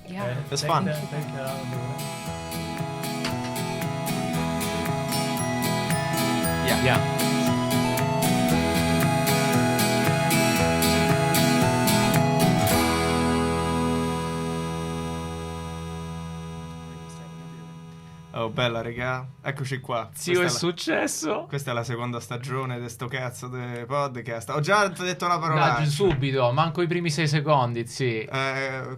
Yeah. It's fun. Yeah. Oh, bella, regà. Eccoci qua. Zio, è successo? Questa è la seconda stagione di sto cazzo di podcast. Ho già detto una Dai, parola. subito, manco i primi 6 secondi, sì.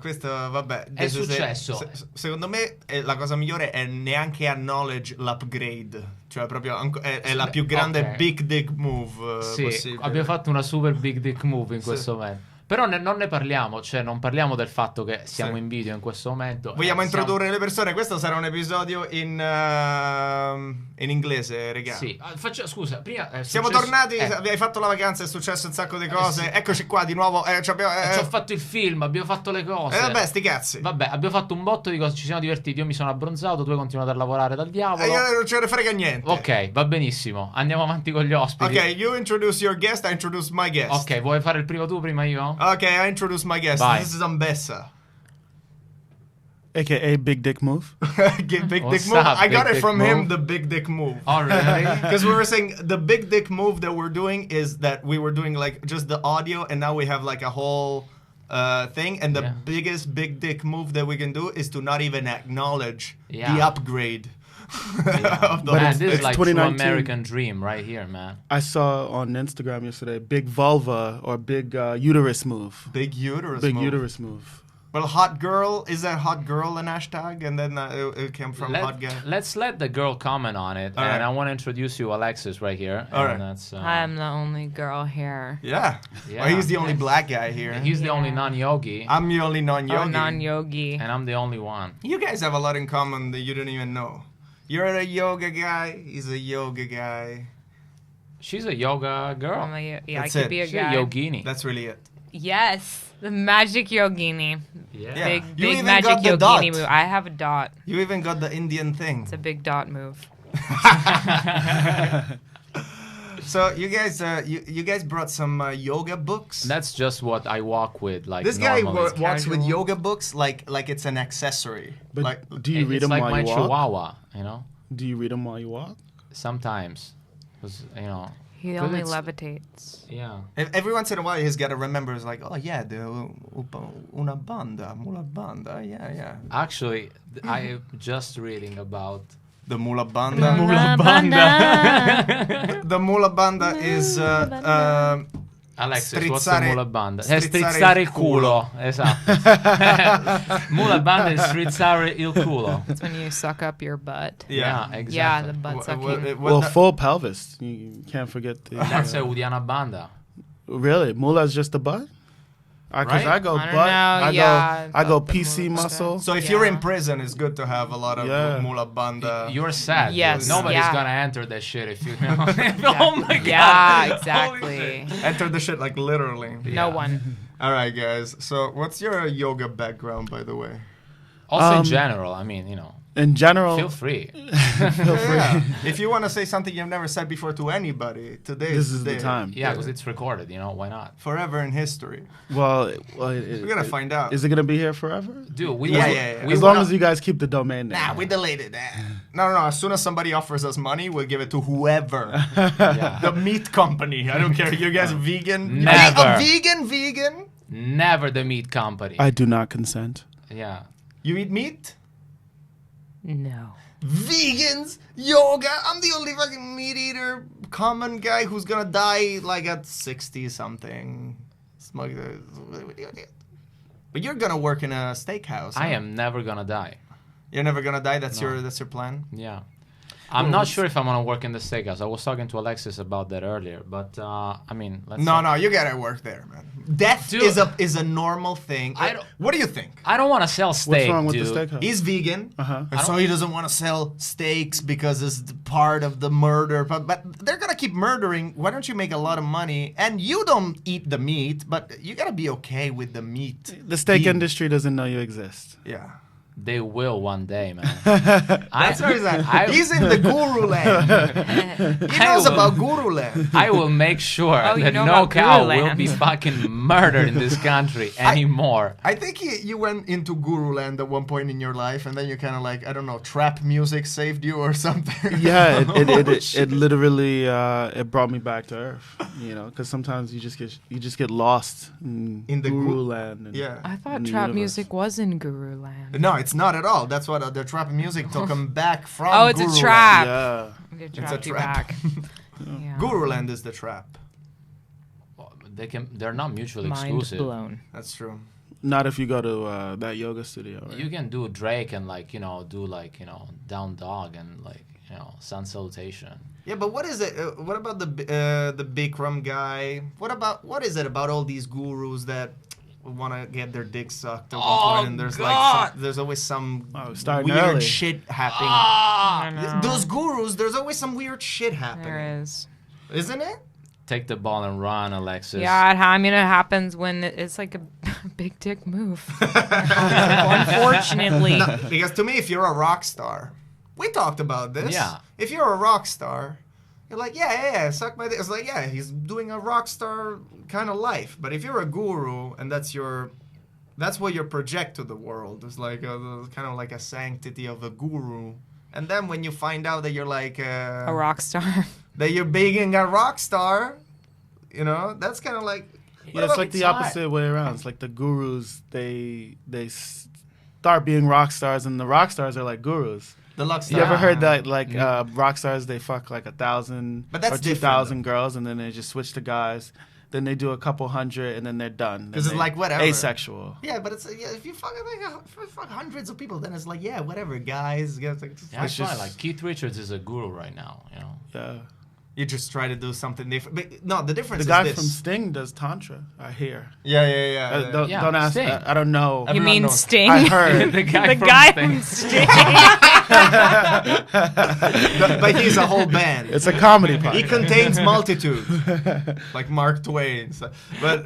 Questo, vabbè. È successo. Secondo me la cosa migliore è neanche acknowledge l'upgrade. Cioè, proprio è la più grande big dick move sì, possibile. Abbiamo fatto una super big dick move in questo momento. Però non ne parliamo, cioè non parliamo del fatto che siamo in video in questo momento. Vogliamo introdurre le persone? Questo sarà un episodio in inglese, regà. Sì, scusa, prima siamo tornati, hai fatto la vacanza, è successo un sacco di cose. Sì. Eccoci qua di nuovo. Ci ho fatto il film, abbiamo fatto le cose. Vabbè, sti cazzi. Vabbè, abbiamo fatto un botto di cose, ci siamo divertiti. Io mi sono abbronzato, tu hai continuato a lavorare dal diavolo. Io non ce ne frega niente. Ok, va benissimo. Andiamo avanti con gli ospiti. Ok, you introduce your guest, I introduce my guest. Ok, vuoi fare il primo tu, prima io? Ok, I introduce my guest. Vai. This is Anbessa. AKA Big Dick Move. Big Dick What's Move. up, I got Big it Dick from Move? him, the Big Dick Move. Oh, really? Because we were saying the Big Dick Move that we're doing is that we were doing like just the audio and now we have like a whole thing. And the biggest Big Dick move that we can do is to not even acknowledge the upgrade. Of the man, this is like true American dream right here, man. I saw on Instagram yesterday, big vulva or big uterus move. Big uterus Big move. uterus move. Well, hot girl, is that hot girl an hashtag? And then it came from hot guy. Let's let the girl comment on it. All and right. I want to introduce you Alexis right here. All and right. That's, I'm the only girl here. Yeah. Well, he's the only black guy here. He's the only non-yogi. I'm the only non-yogi. Oh, non-yogi. And I'm the only one. You guys have a lot in common that you don't even know. You're a yoga guy. He's a yoga guy. She's a yoga girl. I That's could it. be a She's guy. a yogini. That's really it. Yes, the magic yogini. Yeah. Big, You big even magic got the yogini dot. move. I have a dot. You even got the Indian thing. It's a big dot move. So you guys brought some yoga books. That's just what I walk with, like This guy normally. walks with Casual. yoga books like it's an accessory. But like, do you read It's them like while my you walk? chihuahua, you know? Do you read them while you walk? Sometimes. 'Cause, you know. He But only it's- levitates. Yeah. every once in a while he's got to remember. It's like, oh yeah, una banda, mula banda, yeah. Actually, I'm just reading about The mula banda. Mula banda. The mula banda is Alexis, what's the strizzare- mula banda? strizzare Strizzare il il culo. Esatto. Mula banda è strizzare il culo. That's when you suck up your butt. Yeah, exactly. Yeah, the butt sucking. Well, full pelvis. You can't forget the. That's a Udiana banda. Really? Mula is just the butt? Because Right? I go I don't butt. know, yeah, I go but the PC mula muscle. So if Yeah. you're in prison, it's good to have a lot of Yeah. mula banda. You're sad. Yes, Nobody's yeah. gonna enter that shit if you know. Oh my god. Yeah, Holy exactly. shit. Enter the shit like literally. No Yeah. one. All right, guys. So what's your yoga background, by the way? Also in Um, general, I mean, you know, In general, feel free. Yeah. If you want to say something you've never said before to anybody, today this is the time. Yeah, because it's recorded, you know, why not? Forever in history. Well, We're gonna find out. Is it gonna be here forever? Dude, we Yeah, will- yeah. we As will long not- as you guys keep the domain name. Nah, we deleted that. No. As soon as somebody offers us money, we'll give it to whoever. Yeah. The meat company. I don't care. You guys vegan? Never. A vegan? Never the meat company. I do not consent. Yeah. You eat meat? No. Vegans? Yoga? I'm the only fucking meat eater, common guy who's gonna die like at 60 something. But you're gonna work in a steakhouse. I huh? am never gonna die. You're never gonna die. That's No. your plan. Yeah. I'm not sure if I'm gonna work in the steakhouse. I was talking to Alexis about that earlier, but I mean, let's No, you gotta work there, man. Death Dude. is a normal thing. I don't- What do you think? I don't want to sell steak, What's wrong with dude. the steakhouse? He's vegan, Uh-huh. and so he doesn't want to sell steaks because it's part of the murder. But they're gonna keep murdering. Why don't you make a lot of money? And you don't eat the meat, but you gotta be okay with the meat. The steak being- industry doesn't know you exist. Yeah. They will one day, man. That's where he's at. He's in the guru land. He knows about guru land. I will make sure that no cow will be fucking murdered in this country anymore. I think you went into guru land at one point in your life, and then you kind of like, I don't know, trap music saved you or something. Yeah, it literally it brought me back to earth. You know, because sometimes you just get lost in the guru land. And I thought trap music was in guru land. No, it's not at all. That's what the trap music took them back from. Oh, it's guru a trap. Land. Yeah. It's a trap. Yeah. Guru land is the trap. Well, they're not mutually Mind exclusive. blown. That's true. Not if you go to that yoga studio. Right? You can do Drake and do Down Dog and Sun Salutation. Yeah, but what is it? What about the Bikram guy? What is it about all these gurus that want to get their dick sucked at one point, and there's always some weird early. shit happening. I know. Those gurus, there's always some weird shit happening. There is. Isn't it? Take the ball and run, Alexis. Yeah, I mean, it happens when it's like a big dick move. Unfortunately. No, because to me, if you're a rock star, we talked about this. Yeah. If you're a rock star, you're like, yeah, suck my dick. It's like, yeah, he's doing a rock star kind of life. But if you're a guru and that's what you project to the world, it's like kind of like a sanctity of a guru. And then when you find out that you're like a rock star, that you're being a rock star, that's kind of like. Yeah, it's like the opposite way around. It's like the gurus, they start being rock stars, and the rock stars are like gurus. The rock star. You ever heard that, rock stars, they fuck like 1,000 or 2,000 girls, and then they just switch to guys. Then they do a couple hundred, and then they're done. Because it's like whatever. Asexual. Yeah, but it's if you fuck hundreds of people, then it's like, yeah, whatever, guys. It's like Keith Richards is a guru right now. Yeah. You just try to do something different. But no, the difference The is guy this. from Sting does Tantra, I hear. Yeah. Don't ask. Sting. I don't know. You mean knows. Sting? I heard. The guy from Sting. But he's a whole band. It's a comedy podcast. He contains multitude, like Mark Twain. But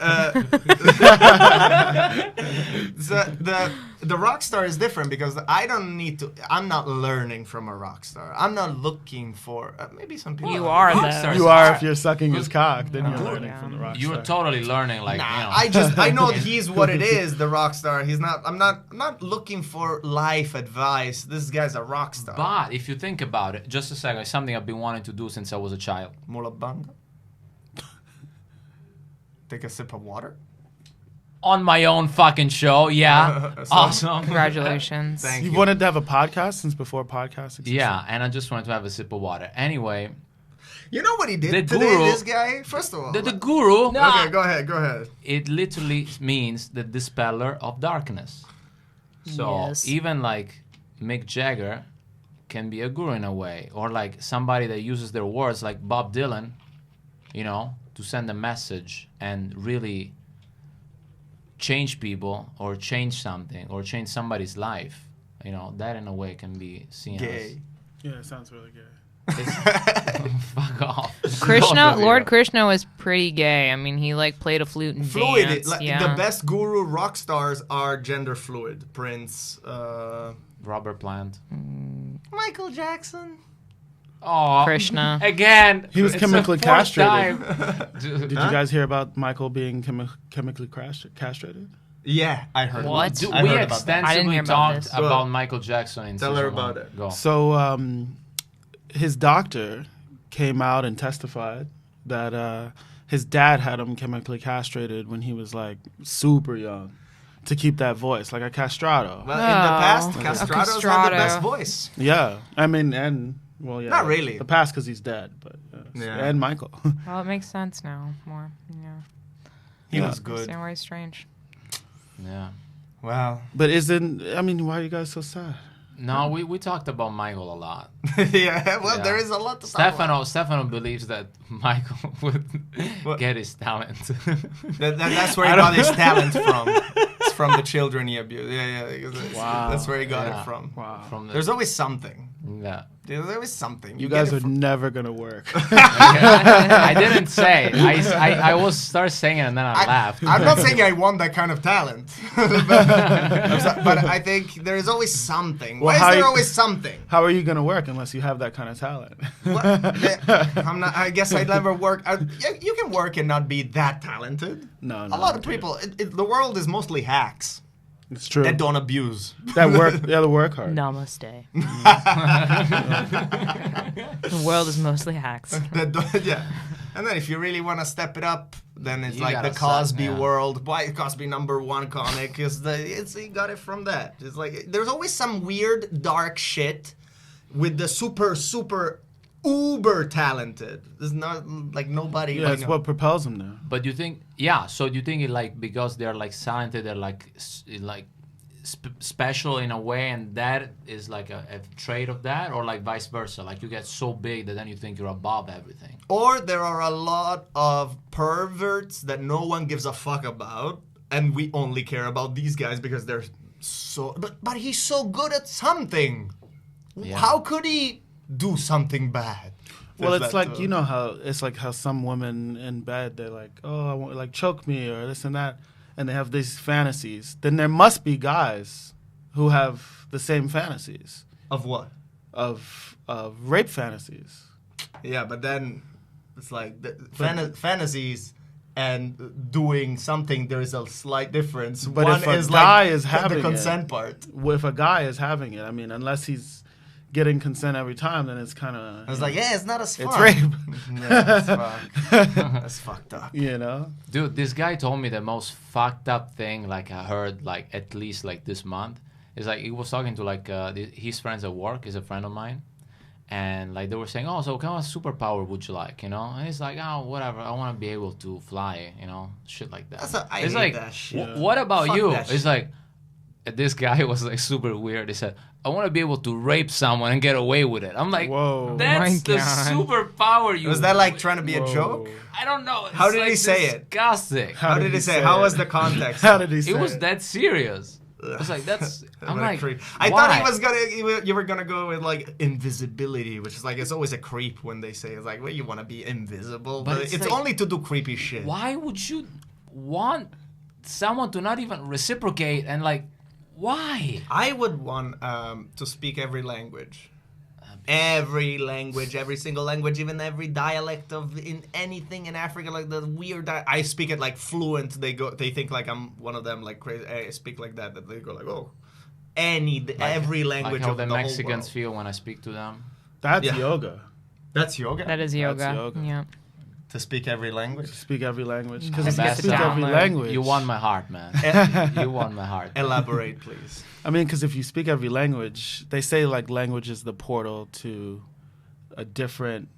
the rock star is different because I'm not learning from a rock star. I'm not looking for maybe some people. You are rock though. stars. You are if you're sucking his cock, then you're learning yeah. from the rock You're star. totally learning, I know he's what it is, the rock star. He's not. I'm not looking for life advice. This guy's a rock star. But if you think about it, just a second, it's something I've been wanting to do since I was a child. Mulabanga. Take a sip of water. On my own fucking show, yeah. Awesome. Congratulations. Thank You've you. wanted to have a podcast since before podcasts existed? Yeah, and I just wanted to have a sip of water. Anyway, You know what he did The today, guru- this guy? First of all. the guru, Okay, go ahead. it literally means the dispeller of darkness. So Yes. even like Mick Jagger can be a guru in a way, or like somebody that uses their words like Bob Dylan, to send a message and really change people or change something or change somebody's life. That in a way can be seen Gay. Yeah, it sounds really gay. Fuck off. Krishna, Lord Krishna was pretty gay. I mean, he played a flute and Fluid. danced. Like, yeah. the best guru rock stars are gender fluid. Prince, Robert Plant. Michael Jackson. Oh, Krishna. Again. He was it's the chemically fourth castrated. time. Did you guys hear about Michael being chemically castrated? Yeah, I heard. What? Do I we heard about that. I didn't extensively hear about talked this. about Michael Jackson in Tell her season about one. it. Go. So his doctor came out and testified that his dad had him chemically castrated when he was super young to keep that voice, like a castrato. Well, in the past, Oh, a Castrato's had the castrato. best voice. Yeah, I mean, and well, yeah, Not really. the past because he's dead, but Yeah. and Michael. Well, it makes sense now. More. Yeah. He Yeah. was good. Understand why he's strange. Yeah. Wow. But why are you guys so sad? No, we talked about Michael a lot. Yeah, well, Yeah. there is a lot to talk about. Stefano believes that Michael would What? get his talent. That's where he got his talent from. It's from the children he abused. Yeah. Wow. That's where he got Yeah. it from. Wow. From the, There's always something. Yeah. There is something. You guys are never gonna work. I didn't say. I was start saying it and then I laughed. I'm not saying I want that kind of talent, but I think there is always something. Well, Why is there always something? How are you gonna work unless you have that kind of talent? I'm not. I guess I'd never work. You can work and not be that talented. No. A lot of people. The world is mostly hacks. It's true. That don't abuse. That work. Yeah, they work hard. Namaste. The world is mostly hacks. Yeah. And then if you really want to step it up, then it's You like the gotta Cosby yeah. world. Why Cosby #1 comic? Is he got it from that. It's like there's always some weird dark shit with the super uber talented. There's not like nobody. Yeah, it's what propels them there. But you think, yeah. So do you think it like because they're like talented, they're like special in a way, and that is like a trait of that, or like vice versa? Like you get so big that then you think you're above everything. Or there are a lot of perverts that no one gives a fuck about, and we only care about these guys because they're so. But he's so good at something. Yeah. How could he do something bad? Well, There's it's that, like you know how it's like how some women in bed they're like, oh, I want like choke me or this and that, and they have these fantasies. Then there must be guys who have the same fantasies of what? of rape fantasies. Yeah, but then it's like fantasies and doing something. There is a slight difference. But One if a is guy like is having the consent part. If a guy is having it, I mean, unless he's getting consent every time, then it's kind of. I was like, yeah, it's not as fun. It's rape. Yeah, that's fucked up. You know. Dude, this guy told me the most fucked up thing like I heard like at least like this month is like he was talking to like his friends at work. Is a friend of mine, and like they were saying, oh, so what kind of superpower would you like, you know? And he's like, oh, whatever, I want to be able to fly, you know, shit like that. I it's hate like, that shit. What about Fuck you? that It's shit. like this guy was like super weird. He said, I want to be able to rape someone and get away with it. I'm like, Whoa. that's my the God. superpower you. Was that like trying to be a Whoa. joke? I don't know. How It's, did like, he say it? Disgusting. How did he say? How was the context? How did he say It was it? that serious. I was like, that's. I'm What a like, creep. I why? thought he was gonna. You were gonna go with like invisibility, which is like it's always a creep when they say it's like, well, you want to be invisible, But but it's it's like- only to do creepy shit. Why would you want someone to not even reciprocate and like, why? I would want to speak every language. Every single language, even every dialect of in anything in Africa, like the weird. I speak it like fluent. They think like I'm one of them, like crazy. I speak like that. That they go like, oh, every language Like how of the the Mexicans whole world. feel when I speak to them. That's Yeah. yoga. That's yoga. That is yoga. yoga. Yeah. To speak every language. Speak every language because Just if you get to speak every download. language, You won my heart, man. You won my heart. Elaborate, please. I mean, because if you speak every language, they say like language is the portal to a different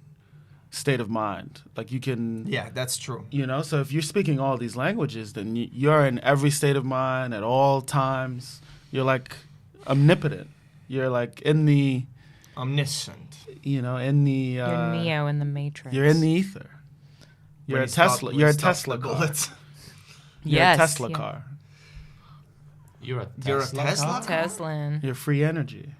state of mind. Like you can, Yeah, that's true. you know. So if you're speaking all these languages, then you're in every state of mind at all times. You're like omnipotent. You're like in the, Omniscient. you know, in the. You're Neo in the Matrix. You're in the ether. You're When a he stopped- Tesla. when You're a he stopped Tesla the car. bullets. You're Yes, a Tesla yeah. car. You're a You're a Tesla. Tesla? Teslan. You're free energy.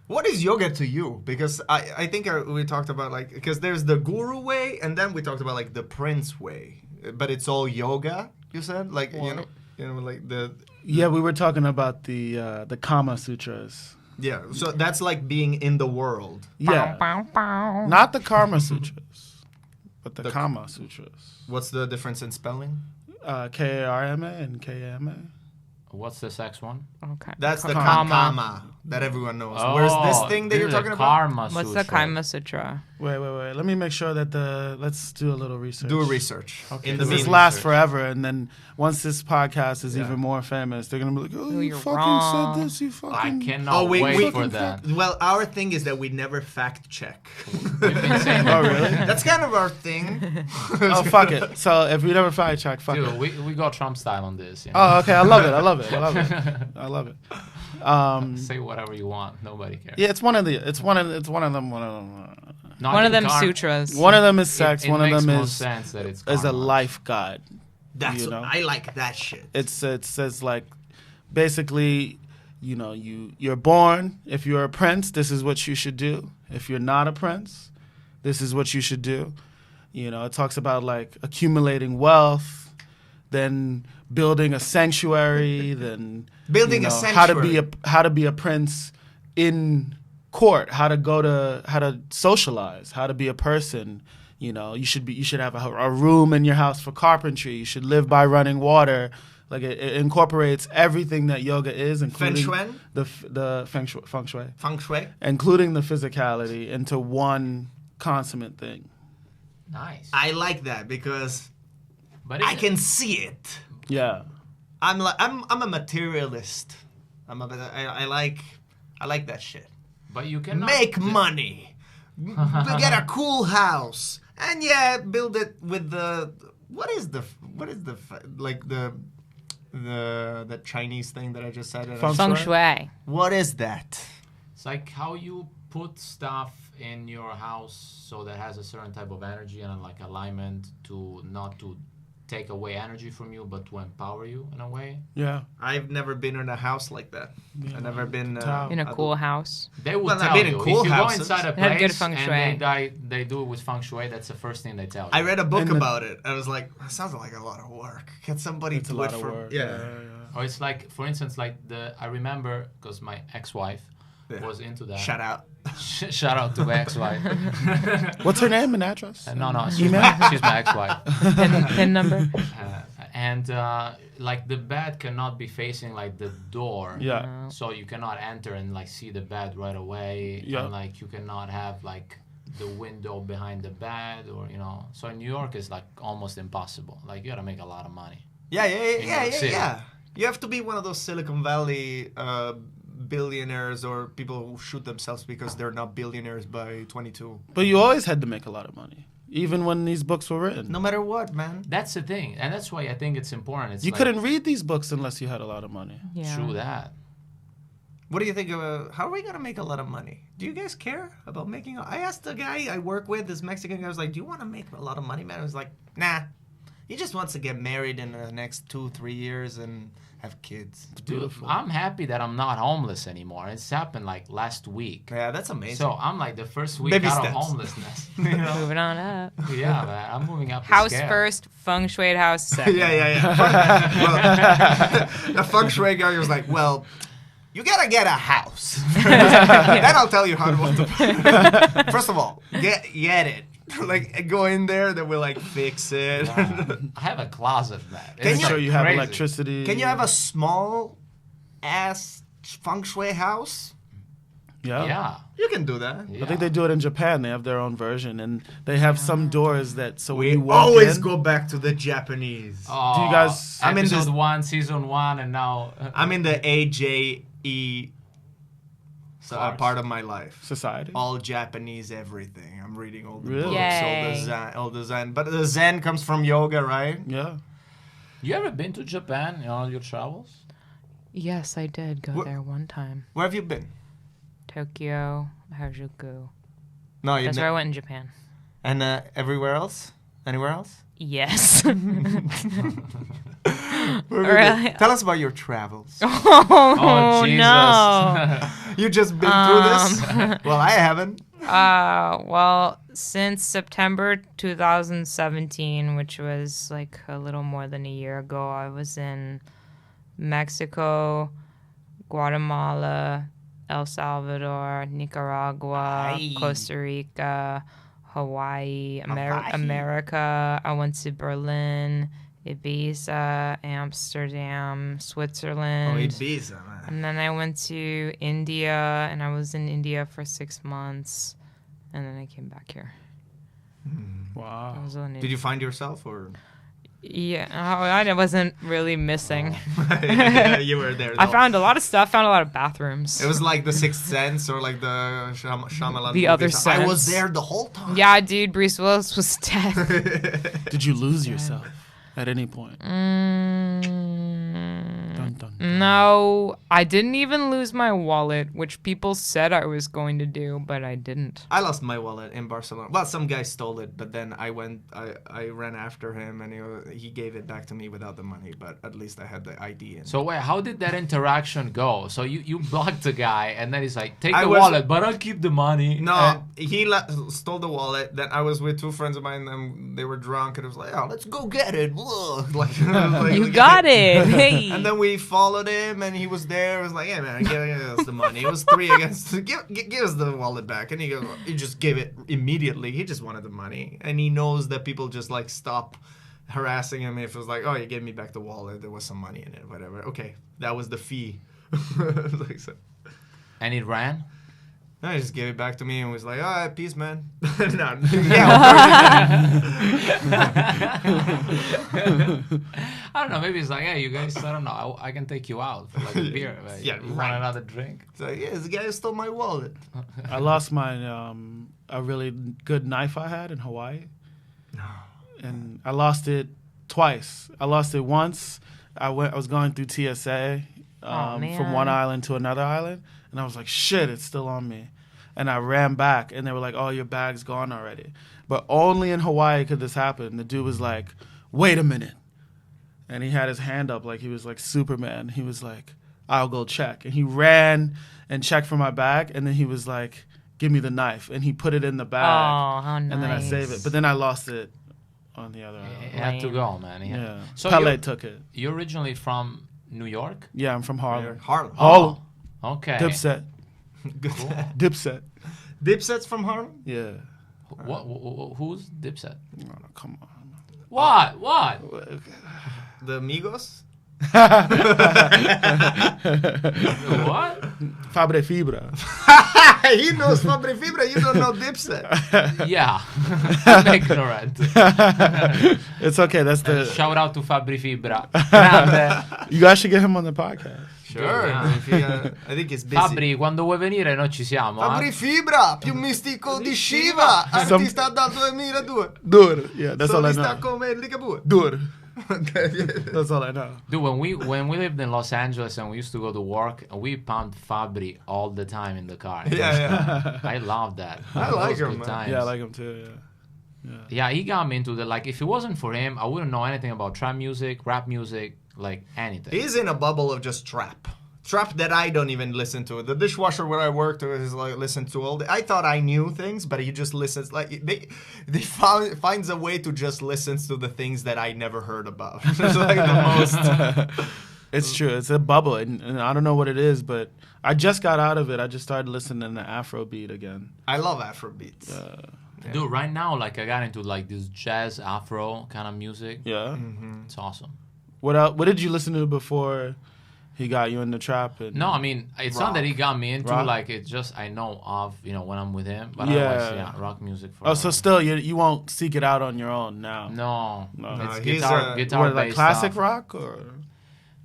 What is yoga to you? Because I think we talked about like because there's the guru way and then we talked about like the prince way, but it's all yoga. You said like you know like the Yeah, we were talking about the Kama Sutras. yeah. So that's like being in the world. Yeah, Bow, bow. not the Karma Sutras, but the Kama Sutras. What's the difference in spelling? Karma and Kama. What's the sex one? Okay. That's the Karma. kama that everyone knows. Where's this thing that you're talking about? Karma What's the Sutra. Kama Sutra? Wait. Let me make sure that let's do a little research. Do research. Okay. In the This meantime. lasts forever, and then once this podcast is Yeah. even more famous, they're gonna be like, "Oh, you you're fucking wrong. said this. You I fucking." cannot Oh, we wait for that. Well, our thing is that we never fact check. We've been saying Oh, that. really? That's kind of our thing. Oh, fuck it. So if we never fact check, fuck Dude, it. we go Trump style on this. You know? Oh, okay. I love it. I love it. Say whatever you want. Nobody cares. Yeah, it's one of them. Not One of them Karma- sutras. One of them is sex. It one of makes them more is sense that it's a karma. life guide. That's You know? I like that shit. It says like basically you know, you're born. If you're a prince, this is what you should do. If you're not a prince, this is what you should do. You know, it talks about like accumulating wealth, then building a sanctuary, then Building a sanctuary. how to be a prince in court, how to socialize, how to be a person. You know, you should have a room in your house for carpentry. You should live by running water. Like it incorporates everything that yoga is, including the feng shui, including the physicality, into one consummate thing. Nice. I like that because I can see it. Yeah. I'm a materialist. I like that shit. But you cannot make money, get a cool house, and build it with the Chinese thing that I just said. Feng shui. What is that? It's like how you put stuff in your house so that has a certain type of energy and like alignment to not to take away energy from you, but to empower you in a way. Yeah. I've never been in a house like that. Yeah. I've never been in a cool house. They will Well, tell I've been you in cool if you houses. go inside a It had good place feng and they do it with feng shui. That's the first thing they tell you. I read a book about it. I was like, that sounds like a lot of work. Can somebody It's a do lot it of for work. Yeah. Or it's like, for instance, like I remember because my ex-wife was into that. Shout out. Shout out to my ex-wife. What's her name and address? No, she's my ex-wife. Pin number. And like the bed cannot be facing like the door. Yeah. So you cannot enter and like see the bed right away. Yeah. And like you cannot have like the window behind the bed, or you know. So in New York is like almost impossible. Like you gotta make a lot of money. Yeah. You have to be one of those Silicon Valley billionaires or people who shoot themselves because they're not billionaires by 22. But you always had to make a lot of money, even when these books were written. No matter what, man. That's the thing, and that's why I think it's important. It's You like, couldn't read these books unless you had a lot of money. Yeah. True that. What do you think of how are we gonna make a lot of money? Do you guys care about making? I asked the guy I work with, this Mexican guy, I was like, "Do you want to make a lot of money, man?" I was like, "Nah." He just wants to get married in the next 2-3 years and have kids. Dude, I'm happy that I'm not homeless anymore. It's happened like last week. Yeah, that's amazing. So I'm like the first week Baby out steps. of homelessness. You know? Moving on up. Yeah, man. I'm moving up. House the scale. first, feng shui house second. Well, the feng shui guy was like, "Well, you gotta get a house. Then I'll tell you how to. First of all, get it. Like go in there, then we'll like fix it. I have a closet, man. Can It's you- Sure, you have crazy. electricity. Can you have a small ass feng shui house? Yeah. Yeah. You can do that. Yeah. I think they do it in Japan. They have their own version, and they have some doors that when We you walk always in, go back to the Japanese. Oh, Do you guys- I'm in episode this- 1, season 1, and now I'm in the AJE part of my life. society. All Japanese everything. I'm reading all the Really? books, Yay. all the Zen. But the Zen comes from yoga, right? Yeah. You ever been to Japan in all your travels? Yes, I did go Wh- there one time. Where have you been? Tokyo, Harajuku. No, you That's where I went in Japan. And everywhere else? Anywhere else? Yes. Really? Really? Tell us about your travels. Oh, Jesus. no. You just been through this? Well, I haven't. Well, since September 2017, which was like a little more than a year ago, I was in Mexico, Guatemala, El Salvador, Nicaragua, Aye. Costa Rica, Hawaii, Hawaii. America. I went to Berlin, Ibiza, Amsterdam, Oh, Switzerland. Ibiza, man. And then I went to India, and I was in India for 6 months, and then I came back here. I Wow. was in Did you find yourself or? Yeah, I wasn't really missing. You were there. I though. found a lot of stuff. Found a lot of bathrooms. It was like the Sixth Sense or like the Shyamalan. The Other movies. I was Sense. there the whole time. Yeah, dude, Bruce Willis was dead. Did you lose yourself at any point? Dun, dun, dun. No, I didn't even lose my wallet, which people said I was going to do, but I didn't. I lost my wallet in Barcelona. Well, some guy stole it, but then I ran after him, and he gave it back to me without the money. But at least I had the ID. So wait, how did that interaction go? So you blocked the guy, and then he's like, take the wallet, but I'll keep the money. No, he stole the wallet. Then I was with two friends of mine, and they were drunk, and it was like, oh, let's go get it. Like, You got it. Hey. And then we followed him, and he was there. It was like, yeah, man, give us the money. It was 3 against. Give us the wallet back. And he goes, he just gave it immediately. He just wanted the money, and he knows that people just like stop harassing him if it was like, oh, you gave me back the wallet. There was some money in it, whatever. Okay, that was the fee. Like, so. And he ran? No, he just gave it back to me and was like, all right, peace, man. No, I don't know. Maybe it's like, hey, you guys, I don't know. I can take you out for like a beer. Like, Yeah, you right. want another drink? So yeah, this guy stole my wallet. I lost my a really good knife I had in Hawaii, and I lost it twice. I lost it once. I was going through TSA from one island to another island, and I was like, shit, it's still on me. And I ran back, and they were like, oh, your bag's gone already. But only in Hawaii could this happen. The dude was like, wait a minute. And he had his hand up like he was like Superman. He was like, I'll go check. And he ran and checked for my bag, and then he was like, give me the knife. And he put it in the bag. Oh, how nice. And then I saved it. But then I lost it on the other island. He had to go, man. Yeah. So Pele took it. You're originally from New York? Yeah, I'm from Harlem. Harlem. Harlem. Okay. Dipset. Dipset. Dipset's from Harlem? Yeah. Who's Dipset? Oh, no, come on. What? The Migos? What? Fabre Fibra. He knows Fabri Fibra, you don't know Dipset. Yeah. I'm ignorant. It's okay. That's the. Shout out to Fabri Fibra. Grande. You guys should get him on the podcast. Sure. Yeah. I think it's busy. Fabri, quando vuoi venire noi ci siamo. Fabri Fibra, più mistico di Shiva, artista dal 2002. Dur. Yeah, that's all I Solista know. come Ligabue. Dur. That's all I know. Dude, when we lived in Los Angeles and we used to go to work, we pumped Fabri all the time in the car. Yeah. I love that. I like Those him, good man. times. Yeah, I like him too. Yeah. Yeah, he got me into the, like, if it wasn't for him, I wouldn't know anything about trap music, rap music, like anything. He's in a bubble of just trap. Trap that I don't even listen to. The dishwasher where I worked is like listen to all the. I thought I knew things, but he just listens. Like they finds a way to just listen to the things that I never heard about. It's like the most. It's true. It's a bubble, and I don't know what it is, but I just got out of it. I just started listening to Afrobeat again. I love Afrobeats. Dude, right now, like, I got into, like, this jazz, Afro kind of music. Yeah. It's awesome. What else? What did you listen to before he got you in the trap? And No, I mean, it's not that he got me into, Rock? like, it's just I know of, when I'm with him. But Yeah. otherwise, rock music for Oh, so still you won't seek it out on your own now. No. No. It's He's guitar What, like based classic stuff. rock or?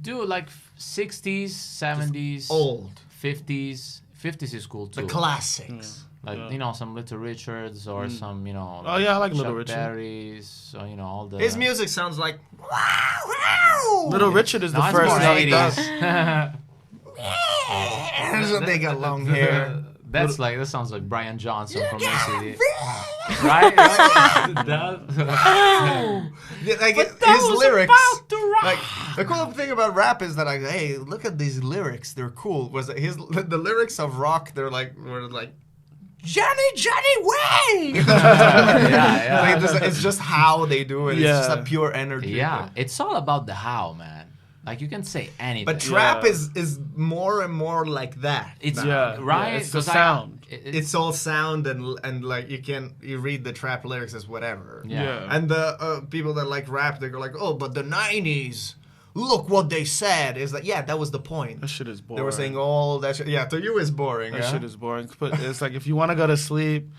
Dude, like 60s, 70s, Old. 50s. 50s is cool too. The classics. Like, some Little Richards or some, Oh, yeah, I like Little Chuck Richard. Berry's, so, all the... His music sounds like. Little Richard is the No, it's first more song he 80s. So they got long hair. That sounds like Brian Johnson from ACD. Right? Like his lyrics. Like the cool thing about rap is that hey, look at these lyrics. They're cool. Was the lyrics of rock? Were like Johnny way. Yeah. Like, it's just how they do it. Yeah. It's just a pure energy. Yeah, it's all about the how, man. Like, you can say anything. But trap Yeah. is more and more like that. It's Yeah, right. it's the 'Cause sound. It's all sound and like you read the trap lyrics as whatever. Yeah. And the people that like rap, they go like, oh, but the 90s, look what they said. It's like, yeah, that was the point. That shit is boring. They were saying all that shit. Yeah, to you it's boring. That Yeah? shit is boring. But it's like if you want to go to sleep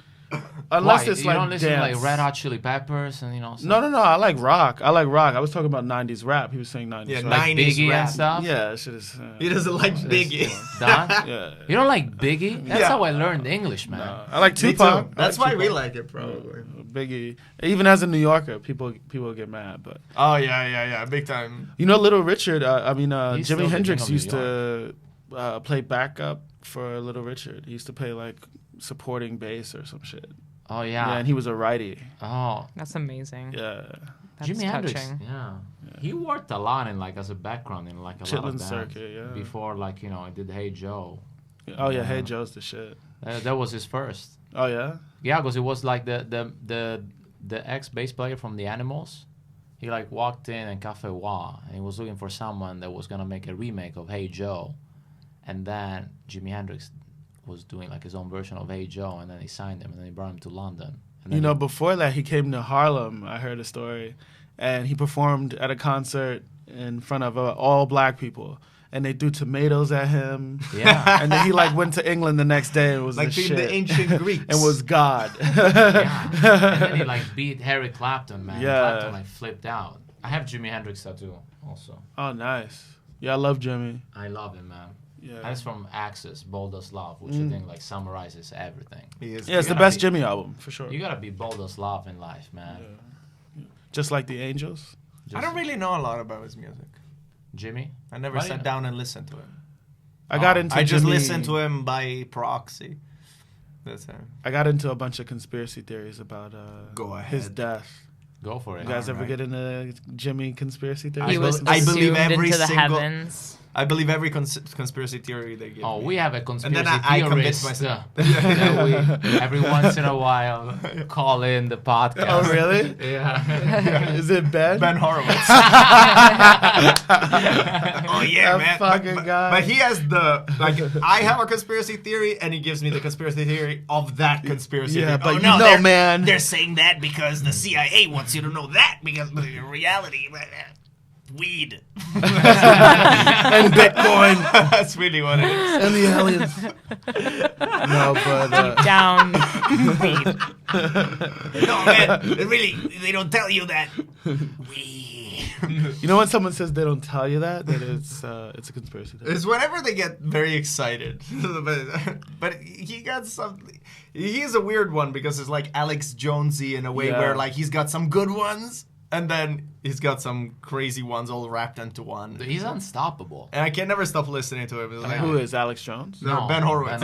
Unless Why? it's you like don't listen to dance. like Red Hot Chili Peppers and stuff? No. I like rock. I was talking about 90s rap. He was saying 90s Yeah, rap. Like 90s Biggie rap. and stuff? Yeah, shit is. He doesn't like Biggie. Don? Yeah. You don't like Biggie? That's Yeah. how I learned English, man. I like Me Tupac. too. That's I why like we Tupac. like it, probably. Biggie. Even as a New Yorker, people get mad, but Oh yeah, big time. you know, Little Richard. He's Jimi still the Hendrix king of used to play backup for Little Richard. He used to play like supporting bass or some shit. Oh, Yeah, yeah. and he was a righty. Oh, That's amazing. Yeah, That's Jimi Hendrix. touching. Yeah. He worked a lot in like as a background in like a lot of Chitlin bands. Circuit. Yeah. Before like, I did Hey Joe. Oh yeah, Hey Joe's the shit. That was his first. Oh yeah. Yeah, because it was like the ex bass player from the Animals. He like walked in Cafe Wa and he was looking for someone that was gonna make a remake of Hey Joe, and then Jimi Hendrix was doing like his own version of Hey Joe, and then he signed him and then he brought him to London. And then Before that, he came to Harlem. I heard a story, and he performed at a concert in front of all black people, and they threw tomatoes at him. Yeah. And then he like went to England the next day and was Like the the shit. ancient Greeks. and was God. Yeah. And then he like beat Harry Clapton, man. Yeah. Clapton like flipped out. I have Jimi Hendrix tattoo also. Oh, nice. Yeah, I love Jimmy. I love him, man. Yeah. That's from Axis, Bold as Love, which I think like summarizes everything. He is Yeah, it's the gotta best be- Jimmy album for sure. You gotta be bold as love in life, man. Just like the Angels. I don't really know a lot about his music. Jimmy. I never Why do you sat know? down and listened to him. I got into. I just Jimmy- listened to him by proxy. That's it. I got into a bunch of conspiracy theories about Go his ahead. death. Go for it. You guys ever Alright. get into Jimmy conspiracy theories? He was I believe assumed every into the single- heavens. I believe every conspiracy theory they give. Oh, me. we have a And conspiracy then I convince theorist myself. that we every once in a while call in the podcast. Oh, really? Yeah. Is it Ben? Ben Horowitz. Oh yeah, That man. fucking but, guy. but he has the like. I have a conspiracy theory, and he gives me the conspiracy theory of that conspiracy. Yeah, theory. but they're- man. They're saying that because the CIA wants you to know that because in reality, weed and Bitcoin That's really what it is. and the aliens. No, but Down. No, man, they don't tell you that. Weed. you know when someone says they don't tell you that it's a conspiracy theory. It's whenever they get very excited. but he got something. He's a weird one because it's like Alex Jonesy in a way Yeah. where like he's got some good ones and then he's got some crazy ones all wrapped into one. He's unstoppable. And I can never stop listening to him. It's like, Who is Alex Jones? No, Ben Horowitz.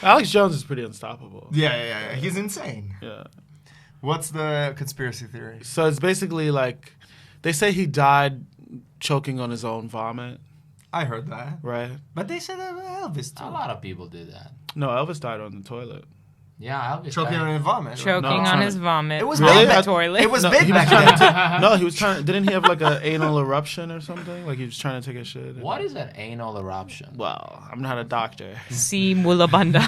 Alex Jones is pretty unstoppable. Yeah. He's insane. Yeah. What's the conspiracy theory? So it's basically like they say he died choking on his own vomit, I heard that. right? But they said that Elvis too. A lot of people did that. No, Elvis died on the toilet. Yeah, Elvis. Choking died. on his vomit. Choking No, on trying his to- vomit. It was from Really? the I- toilet. It was No, big he was back trying then. to no, he was trying. Didn't he have like an anal eruption or something? Like he was trying to take a shit. What is an anal eruption? Well, I'm not a doctor. See Mulabanda.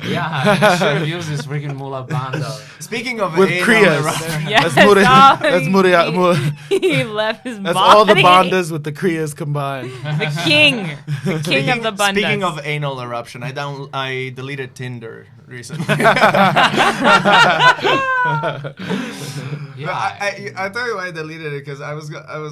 Yeah, you should have used this freaking mula bando. Speaking of With anal Kriyas. eruption- Yes. That's Muri- oh, that's Muri- he left his That's body. all the bandas with the Kriyas combined. The king of the bandas. Speaking of anal eruption, I deleted Tinder recently. Yeah, I tell you why I deleted it because I was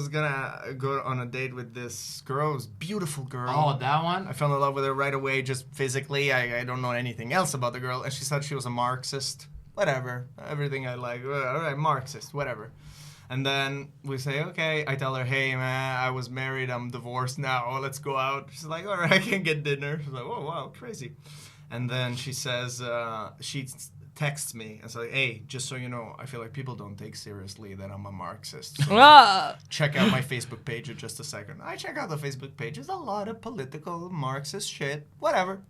gonna go on a date with this girl, it was a beautiful girl. oh, that one. I fell in love with her right away, just physically. I don't know anything else about the girl, and she said she was a Marxist. Whatever, everything I like. All right, Marxist, whatever. And then we say, okay. I tell her, hey man, I was married, I'm divorced now. Let's go out. She's like, all right, I can get dinner. She's like, oh wow, crazy. And then she says, she texts me and says, hey, just so you know, I feel like people don't take seriously that I'm a Marxist. So Ah. check out my Facebook page in just a second. I check out the Facebook page. There's a lot of political Marxist shit, whatever.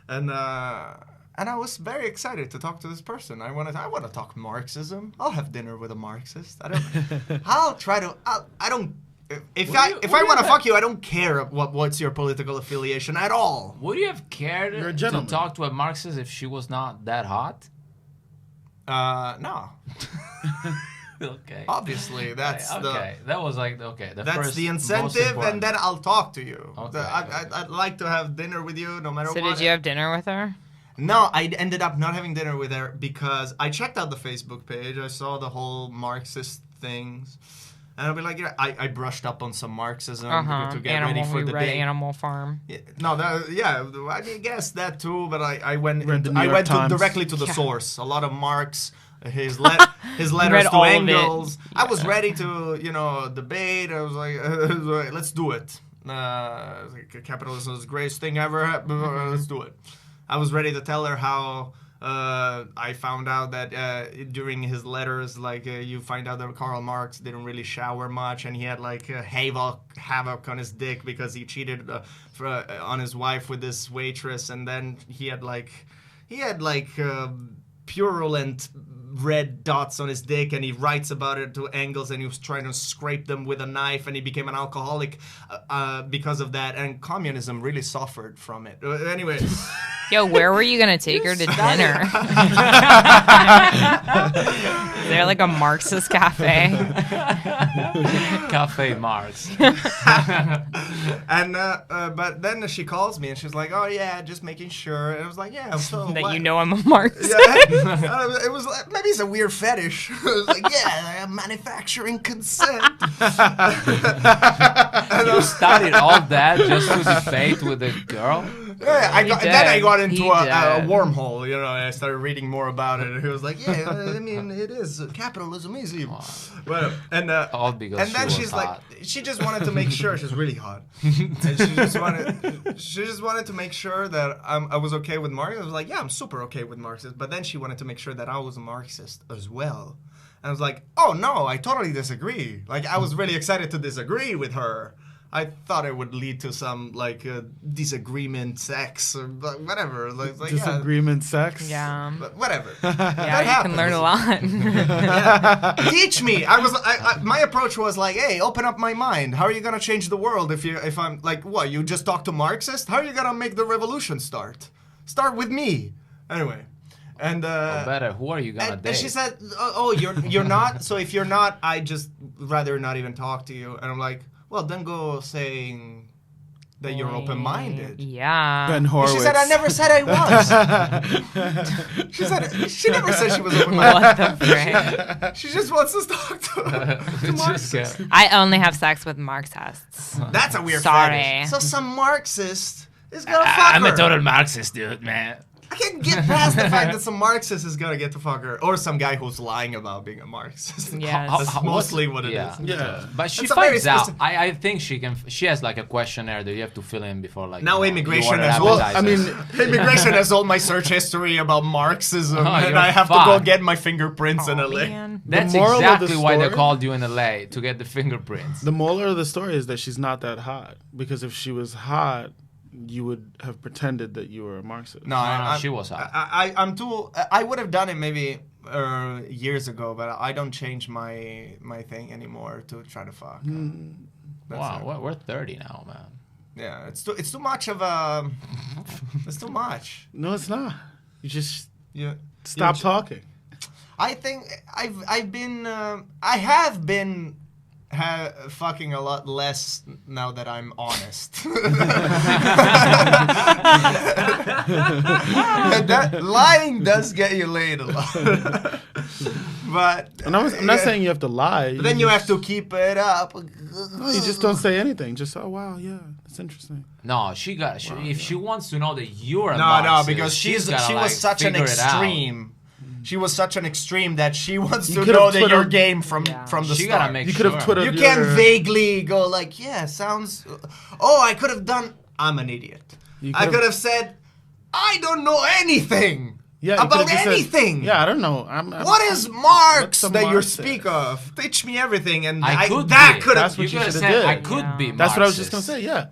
And I was very excited to talk to this person. I want to talk Marxism. I'll have dinner with a Marxist. I'll try to. I don't. If I want to fuck you, I don't care what's your political affiliation at all. Would you have cared You're a to gentleman. talk to a Marxist if she was not that hot? No. Okay. Obviously, that's okay. That was like that's first, the most incentive, important. and then I'll talk to you. Okay, I'd like to have dinner with you, no matter So what. did you have dinner with her? No, I ended up not having dinner with her because I checked out the Facebook page. I saw the whole Marxist things. And I'll be like, I brushed up on some Marxism to get ready for the day. Animal Farm. Yeah, no, I guess that too. But I went directly to the source. A lot of Marx, his letters to Engels. I was ready to debate. I was like, let's do it. Capitalism is the greatest thing ever. Let's do it. I was ready to tell her how. I found out that during his letters, you find out that Karl Marx didn't really shower much, and he had havoc on his dick because he cheated on his wife with this waitress, and then he had purulent red dots on his dick, and he writes about it to Engels, and he was trying to scrape them with a knife, and he became an alcoholic because of that, and communism really suffered from it. Anyway. Yo, where were you going to take her to dinner? Is there like a Marxist cafe? Cafe Marx. And but then she calls me and she's like, "Oh yeah, just making sure." And I was like, "Yeah, so that what? You know I'm a Marxist." Yeah, it was like, maybe it's a weird fetish. I was like, "Yeah, I'm manufacturing consent." You studied all that just to debate with a girl? Yeah, then I got into a wormhole, I started reading more about it, and he was like, "Yeah, I mean, it is capitalism is evil." Well, all because and then she's hot. she just wanted to make sure she's really hot, and she just wanted to make sure that I was okay with Marxism. I was like, "Yeah, I'm super okay with Marxism," but then she wanted to make sure that I was a Marxist as well, and I was like, "Oh no, I totally disagree." I was really excited to disagree with her. I thought it would lead to some disagreement, sex, or whatever. Disagreement, sex. Yeah. But whatever. Yeah, you can learn a lot. Yeah. Teach me. My approach was like, hey, open up my mind. How are you gonna change the world if I'm like, what? You just talk to Marxists? How are you gonna make the revolution start? Start with me. Anyway. And better. Who are you gonna date? And she said, "Oh, you're not. So if you're not, I just rather not even talk to you." And I'm like, well, then go saying that you're open-minded. Yeah. Ben Horowitz. She said, I never said I was. She never said she was open-minded. What the frick? She just wants to talk to Marxists. I only have sex with Marxists. That's a weird Sorry. fetish. So some Marxist is gonna fuck her. I'm a total Marxist, dude, man. I can't get past the fact that some Marxist is gonna get to fuck her, or some guy who's lying about being a Marxist. Yes. That's mostly what it is. Yeah. But she It's a very finds out. specific- I think she has a questionnaire that you have to fill in before Now you immigration order as well. appetizers. Immigration has all my search history about Marxism, and you're I have to go fucked. get my fingerprints in LA. Man. That's The moral of the exactly why they story- called you in LA, to get the fingerprints. The moral of the story is that she's not that hot. Because if she was hot, you would have pretended that you were a Marxist. No, She was hot. I'm too. I would have done it maybe years ago, but I don't change my thing anymore to try to fuck. Wow, we're 30 now, man. Yeah, it's too much of a. It's too much. No, it's not. You just Yeah. stop talking. I think I have been fucking a lot less now that I'm honest. That lying does get you laid a lot. But And I'm not saying you have to lie. But then you have to keep it up. No, you just don't say anything. Just, oh, wow, yeah, that's interesting. No, if she wants to know that you're a No, Marxist, because she was such an figure it out. extreme. She was such an extreme that she wants to could know have that Twitter- you're game from the She start. gotta make You sure. could have Twitter. You can't vaguely go like, yeah, sounds. Oh, I could have done. I'm an idiot. I could have said, I don't know anything about anything. Yeah, I don't know. What is Marx What's a that you Marxist? speak of? Teach me everything, and I could that be. could That's have. what you could have should said, have I did. could be Marxist. That's what I was just gonna say. Yeah,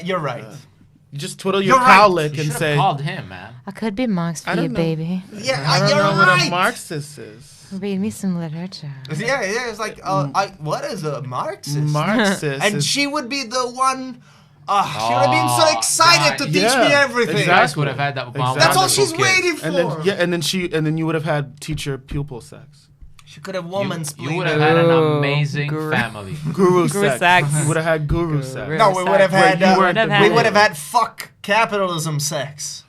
You're right. you just twiddle your You're right. cowlick You and should say, have called him, man. I could be Marx I for you, don't know. baby. Yeah, I don't you're know what right. a Marxist is. Read me some literature. Yeah, it's like, what is a Marxist? Marxist. And is, she would be the one. She would have been so excited to teach Yeah, me everything. You guys would have had that. Exactly. That's all wonderful she's kid. waiting for. and then you would have had teacher pupil sex, She could have woman's You would have had an amazing family. guru Guru sex. sex. You would have had guru sex. No, we would have had. Where you weren't we would the have had fuck capitalism sex.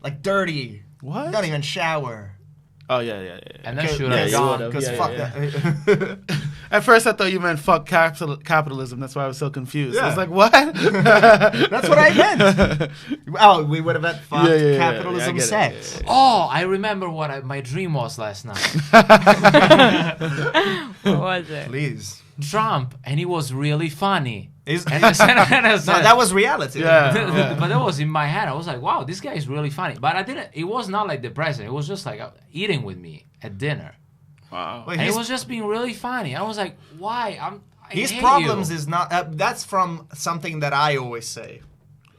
like dirty. What? Don't even shower. Oh yeah. And that should Yeah, have you gone. would've. Because Yeah, fuck yeah. that. At first, I thought you meant fuck capitalism. That's why I was so confused. I Yeah. was like, what? That's what I meant. Oh, we would have had fucked Yeah, capitalism I get it. sex. Yeah. Oh, I remember what my dream was last night. What was it? Please. Trump, and he was really funny. Is- And I said, No, that was reality. Yeah. but that was in my head. I was like, wow, this guy is really funny. But I didn't. It was not like the president. It was just like eating with me at dinner. Wow. Wait, And it was just being really funny. I was like, why? His hate problems you. is not. That's from something that I always say.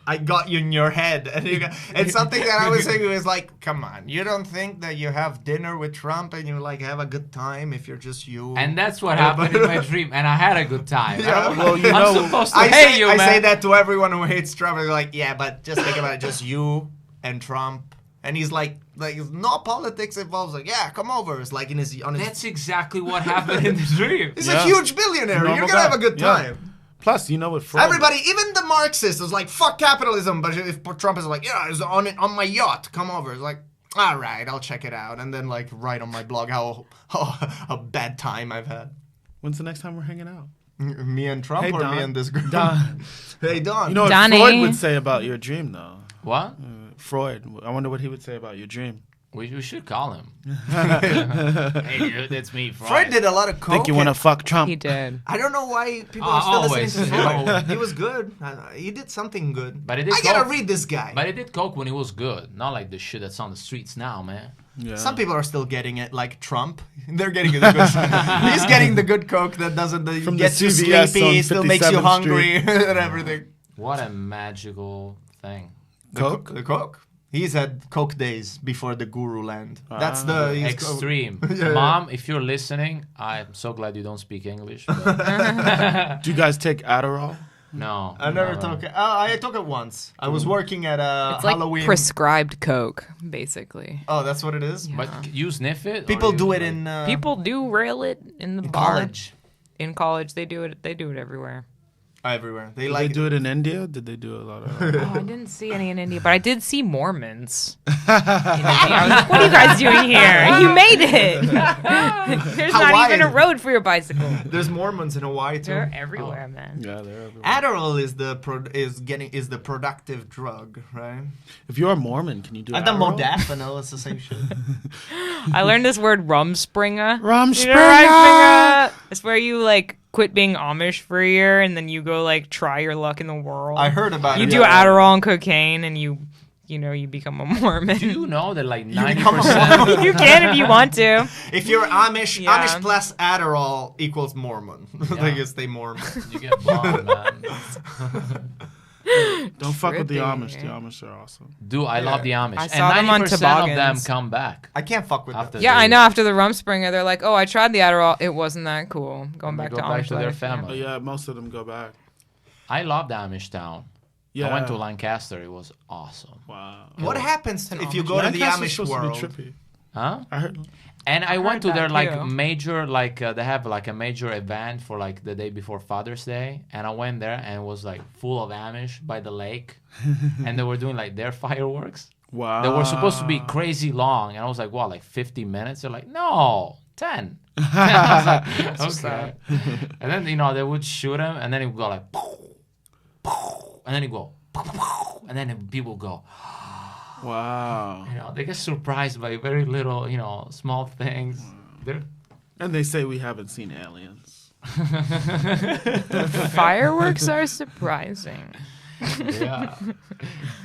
I got you in your head, and it's something that I was saying. It was like, come on, you don't think that you have dinner with Trump and you like have a good time if you're just you? And that's what happened in my dream. And I had a good time. Yeah. Well, you I'm know, supposed to I hate say, you, I man. say that to everyone who hates Trump. They're like, yeah, but just think about it, just you and Trump. And he's like no politics involved. Like, yeah, come over. It's like on his. That's exactly what happened in the dream. He's Yeah. a huge billionaire. Normal You're gonna have a guy. good Yeah. time. Plus, you know what? Freud. Everybody, even the Marxists, was like, fuck capitalism. But if Trump is like, yeah, it's on my yacht, come over. It's like, all right, I'll check it out. And then like write on my blog how a bad time I've had. When's the next time we're hanging out? Me and Trump Hey, or Don. me and this girl? Don. Hey, Don. You know what Donnie. Freud would say about your dream, though? What? Freud. I wonder what he would say about your dream. We should call him. Hey, dude, that's me, Freud did a lot of coke. Think you want to fuck Trump? He did. I don't know why people are still always, listening to you know. Freud. He was good. He did something good. But it is I gotta coke. read this guy. But he did coke when he was good. Not like the shit that's on the streets now, man. Yeah. Some people are still getting it, like Trump. They're getting the good. He's getting the good coke that doesn't From the gets you CVS sleepy, on still makes you 57th hungry, and everything. What a magical thing. Coke? The coke. He's had coke days before the guru land. That's the he's Extreme. Yeah. Mom, if you're listening, I'm so glad you don't speak English. but- Do you guys take Adderall? no. I never took it. I took it once. I was working at a It's like Halloween. prescribed coke, basically. Oh, that's what it is. Yeah. But you sniff it? or People you, do it like- in People do rail it in the in bar. college. In college, they do it. They do it everywhere. Everywhere. They Did like they do it in India? Did they do a lot of? Oh, I didn't see any in India, but I did see Mormons. In India. I was like, "What are you guys doing here? You made it. There's not even a Hawaii. road for your bicycle. There's Mormons in Hawaii too. They're everywhere, man." Yeah, they're everywhere. Adderall is the productive drug, right? If you're a Mormon, can you do And the Adderall? modafinil is the same shit. I learned this word rumspringa. Rumspringa! You know rumspringa? It's where you like quit being Amish for a year and then you go like try your luck in the world. I heard about You it. do Adderall and cocaine and you become a Mormon. Do you know that like become a 90%? You can if you want to. If you're Amish, Yeah. Amish plus Adderall equals Mormon. They can stay Mormon. you get bombed, man. Don't fuck with the Trippy. Amish. The Amish are awesome. Dude, I love the Amish. I saw them and on 90% of them toboggans. come back. I can't fuck with After them. Yeah, they- I know. After the rumspringa, they're like, "Oh, I tried the Adderall. It wasn't that cool." Going They back go to back Amish to their life, yeah. family. But yeah, most of them go back. I love the Amish town. Yeah. I went to Lancaster. It was awesome. Wow. What happens an if you Amish- go to the Lancaster's Amish supposed to be world? trippy. Huh? I heard. And I went to heard their that like too. major like they have like a major event for like the day before Father's Day, and I went there and it was like full of Amish by the lake, and they were doing like their fireworks. Wow. They were supposed to be crazy long, and I was like, what, like 50 minutes? They're like, no, 10. I was like, okay. And then they would shoot him, and then it would go like, and then it go, and then people go. Wow. They get surprised by very little, small things. They're And they say we haven't seen aliens. Fireworks are surprising. yeah.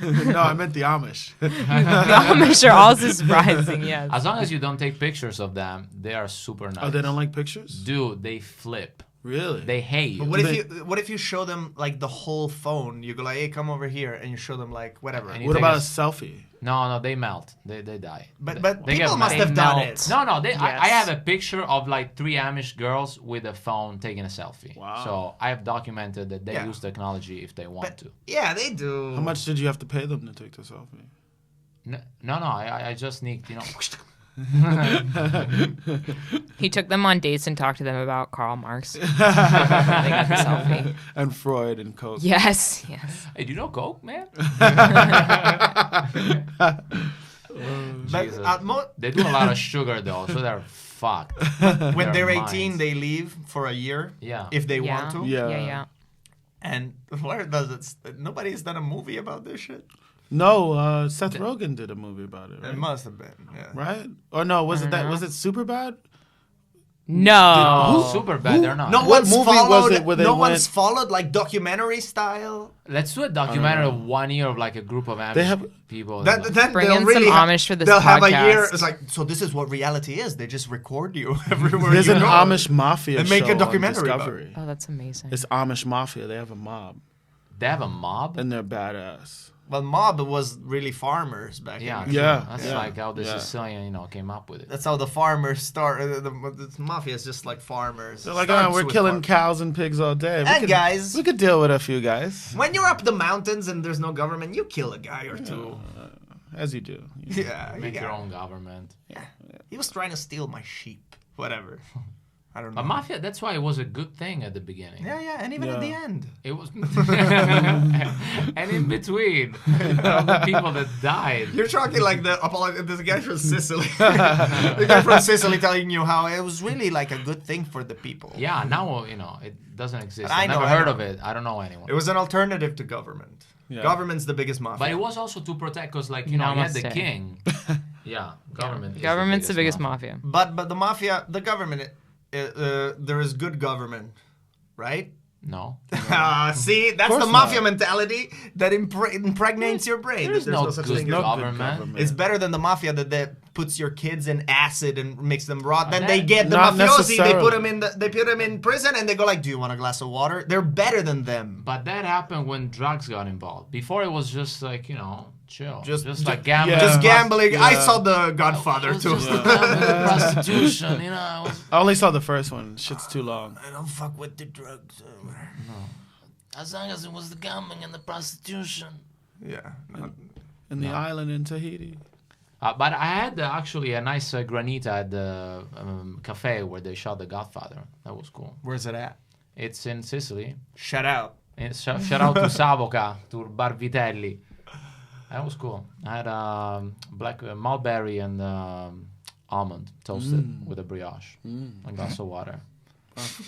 No, I meant the Amish. The Amish are also surprising. Yes. As long as you don't take pictures of them, they are super nice. Oh, they don't like pictures? Dude, they flip. Really? They hate you. But what if you show them like the whole phone? You go like, hey, come over here, and you show them like whatever. And you What take about a a selfie? No, they melt. They die. But They people get must mad. have done melt. it. No, I Yes. have a picture of like 3 Amish girls with a phone taking a selfie. Wow. So I have documented that they Yeah. use technology if they want But to. yeah, they do. How much did you have to pay them to take the selfie? No, I just sneaked, He took them on dates and talked to them about Karl Marx. They got the selfie. And Freud and Coke. Yes. Hey, do you know Coke, man? But Jesus. at They do a lot of sugar though, so they're fucked. when Their they're 18, minds. they leave for a year. Yeah. If they want to. Yeah. And where does it? Nobody's done a movie about this shit. No, Seth Rogen did a movie about it. Right? It must have been. Yeah. Right? Or no? Was I it don't that? know. Was it super bad? No. Super bad. They're not. No What one's movie followed. was it where they no went- one's followed like documentary style. Let's do a documentary of 1 year of like a group of Amish have- people. Then Bring they'll in really some ha- Amish for this They'll have a year. podcast. It's like, so this is what reality is. They just record you everywhere There's you an go. Amish mafia And make a show on documentary about Discovery. Oh, that's amazing. It's Amish mafia. They have a mob, They have a mob. and they're badass. Well, mob was really farmers back Yeah, then. Yeah. That's Yeah. like how the Yeah. Sicilian, came up with it. That's how the farmers start. The mafia is just like farmers. They're like, Starts we're with killing farmers. cows and pigs all day. And guys. we could deal with a few guys, When you're up the mountains and there's no government, you kill a guy or two. as you do. Yeah, Make you your got- own government. Yeah. He was trying to steal my sheep. Whatever. I don't know. But mafia, that's why it was a good thing at the beginning. Yeah, and even at the end. It was, and in between, all the people that died. You're talking like this guy from Sicily. The guy from Sicily telling you how it was really like a good thing for the people. Yeah, now it doesn't exist. I I've know, never I heard know. of it. I don't know anyone. It was an alternative to government. Yeah. Government's the biggest mafia. But it was also to protect, because you had the Namaste. king. Yeah, government. is Government's the biggest mafia. But the mafia, the government, there is good government, right? No. See, that's course the mafia not. mentality that impregnates your brain. There's no such good thing as- government. It's better than the mafia that puts your kids in acid and makes them rot. Then that- they get the Not mafiosi. They put necessarily. them in prison, and they go like, "Do you want a glass of water?" They're better than them. But that happened when drugs got involved. Before it was just like, chill. Just- like gambling. Yeah. Just gambling. I Yeah. saw The It Godfather was too. just gambling, prostitution, it was, I only saw the first one. Shit's too long. I don't fuck with the drugs. as long as it was the gambling and the prostitution. Yeah. In the island in Tahiti. But I had actually a nice granita at the cafe where they shot The Godfather. That was cool. Where's it at? It's in Sicily. Shut out. Shout out to Savoca, to Barvitelli. That was cool. I had black mulberry and almond toasted with a brioche. A glass of water.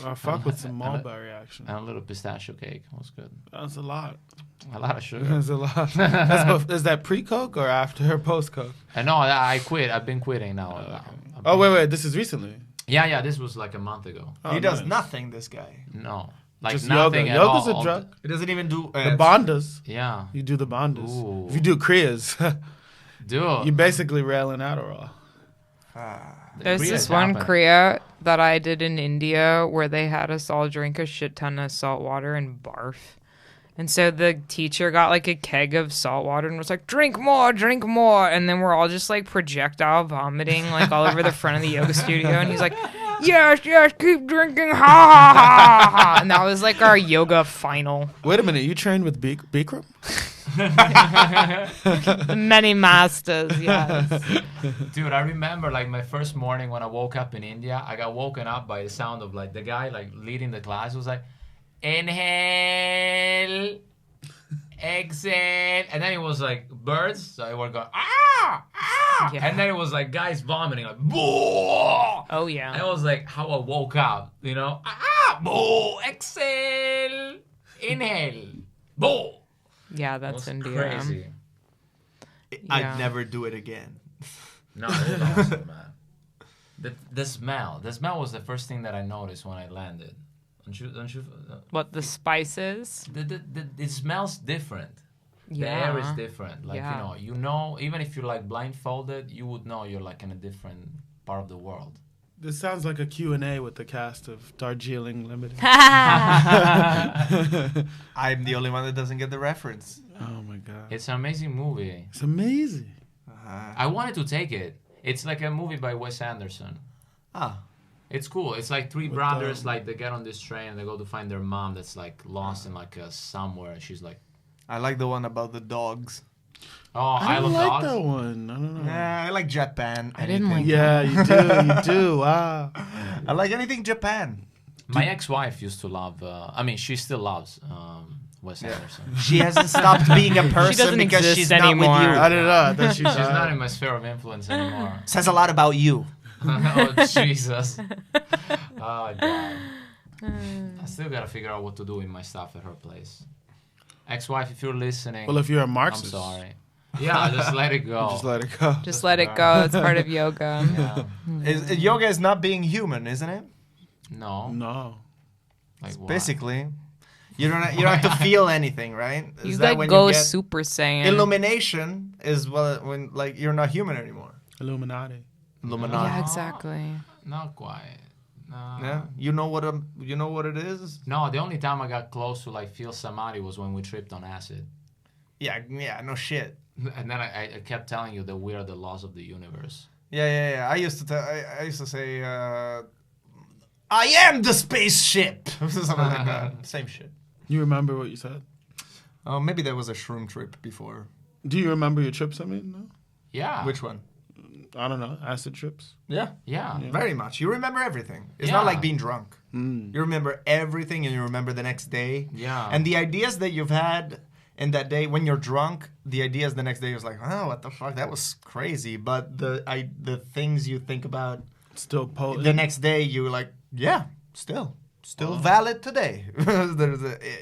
I fuck with some mulberry action. And a little pistachio cake. It was good. That's a lot. A lot of sugar. That's a lot. Is that pre-Coke or after or post-Coke? No, I quit. I've been quitting now. Oh, wait. This is recently. Yeah, this was like a month ago. Oh, He does nice. nothing, this guy. No. Like Just nothing yoga. at Yoga's all. a drug. He doesn't even do... The bondas. Yeah. You do the bondas. Ooh. If you do Kriyas, Dude. you're basically railing Adderall. There's Kriya's this one happening. Kriya that I did in India where they had us all drink a shit ton of salt water and barf. And so the teacher got like a keg of salt water and was like, drink more. And then we're all just like projectile vomiting like all over the front of the yoga studio. And he's like, yes, keep drinking. Ha ha ha ha. And that was like our yoga final. Wait a minute. You trained with Bikram? Many masters, yes. Dude, I remember like my first morning when I woke up in India, I got woken up by the sound of like the guy like leading the class was like, inhale, exhale, and then it was like birds, so it was going Yeah. and then it was like guys vomiting like boo. Oh, And it yeah. was like how I woke up, boo, exhale, inhale, boo. Yeah, It that's was India. crazy. Yeah. I'd never do it again. No, it was awesome, man. The smell was the first thing that I noticed when I landed. Don't you? What, the spices? It smells different. The Yeah. air is different. Like Yeah. you know, even if you're like blindfolded, you would know you're like in a different part of the world. This sounds like a Q&A with the cast of Darjeeling Limited. I'm the only one that doesn't get the reference. Oh, my God. It's an amazing movie. It's amazing. I wanted to take it. It's like a movie by Wes Anderson. Ah. It's cool. It's like three brothers, like they get on this train and they go to find their mom that's like lost in like somewhere. She's like, I like the one about the dogs. oh, I I don't love like dogs. that one. I don't know. Yeah, I like Japan. I didn't anything. Yeah, you do. You do. Wow. I like anything Japan. My ex-wife used to love. She still loves Wes Anderson. She hasn't stopped being a person doesn't because exist she's anymore. not with you. I don't know. That she's She's not in my sphere of influence anymore. Says a lot about you. Oh, Jesus. Oh, God. I still gotta figure out what to do with my stuff at her place. Ex-wife, if you're listening, Well, if you're a I'm Marxist, sorry. Yeah, just let it go. just let it go. Just let it go. It's part of yoga. Yeah. Yoga is not being human, isn't it? No. No. Like what? Basically, you don't have to feel anything, right? You Is that like when go you get Super Saiyan. illumination? Is when like you're not human anymore. Illuminati. Illuminati. Yeah, exactly. Not quite. No. Yeah, you know what it is. No, the only time I got close to like feel samadhi was when we tripped on acid. Yeah, no shit. And then I kept telling you that we are the laws of the universe. Yeah. I used to say, I am the spaceship. Something like that. Same shit. You remember what you said? Oh, maybe there was a shroom trip before. Do you remember your trips? I mean, no. Yeah. Which one? I don't know. Acid trips. Yeah. Yeah. Very much. You remember everything. It's Yeah. not like being drunk. Mm. You remember everything and you remember the next day. Yeah. And the ideas that you've had in that day, when you're drunk, the ideas the next day was like, oh, what the fuck? That was crazy. But the things you think about Still potent. the next day, you're like, yeah, still valid today.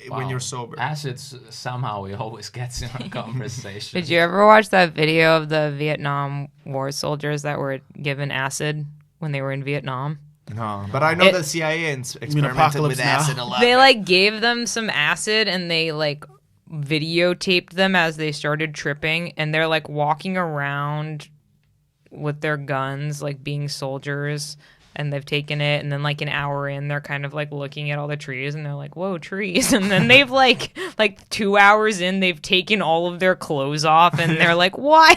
When you're sober. Acid somehow it always gets in our conversation. Did you ever watch that video of the Vietnam War soldiers that were given acid when they were in Vietnam? No, but I know the CIA experimented Apocalypse with Now? acid a lot. They like gave them some acid and they like videotaped them as they started tripping, and they're like walking around with their guns like being soldiers, and they've taken it, and then like an hour in they're kind of like looking at all the trees and they're like, whoa, trees. And then they've like 2 hours in they've taken all of their clothes off and they're like, why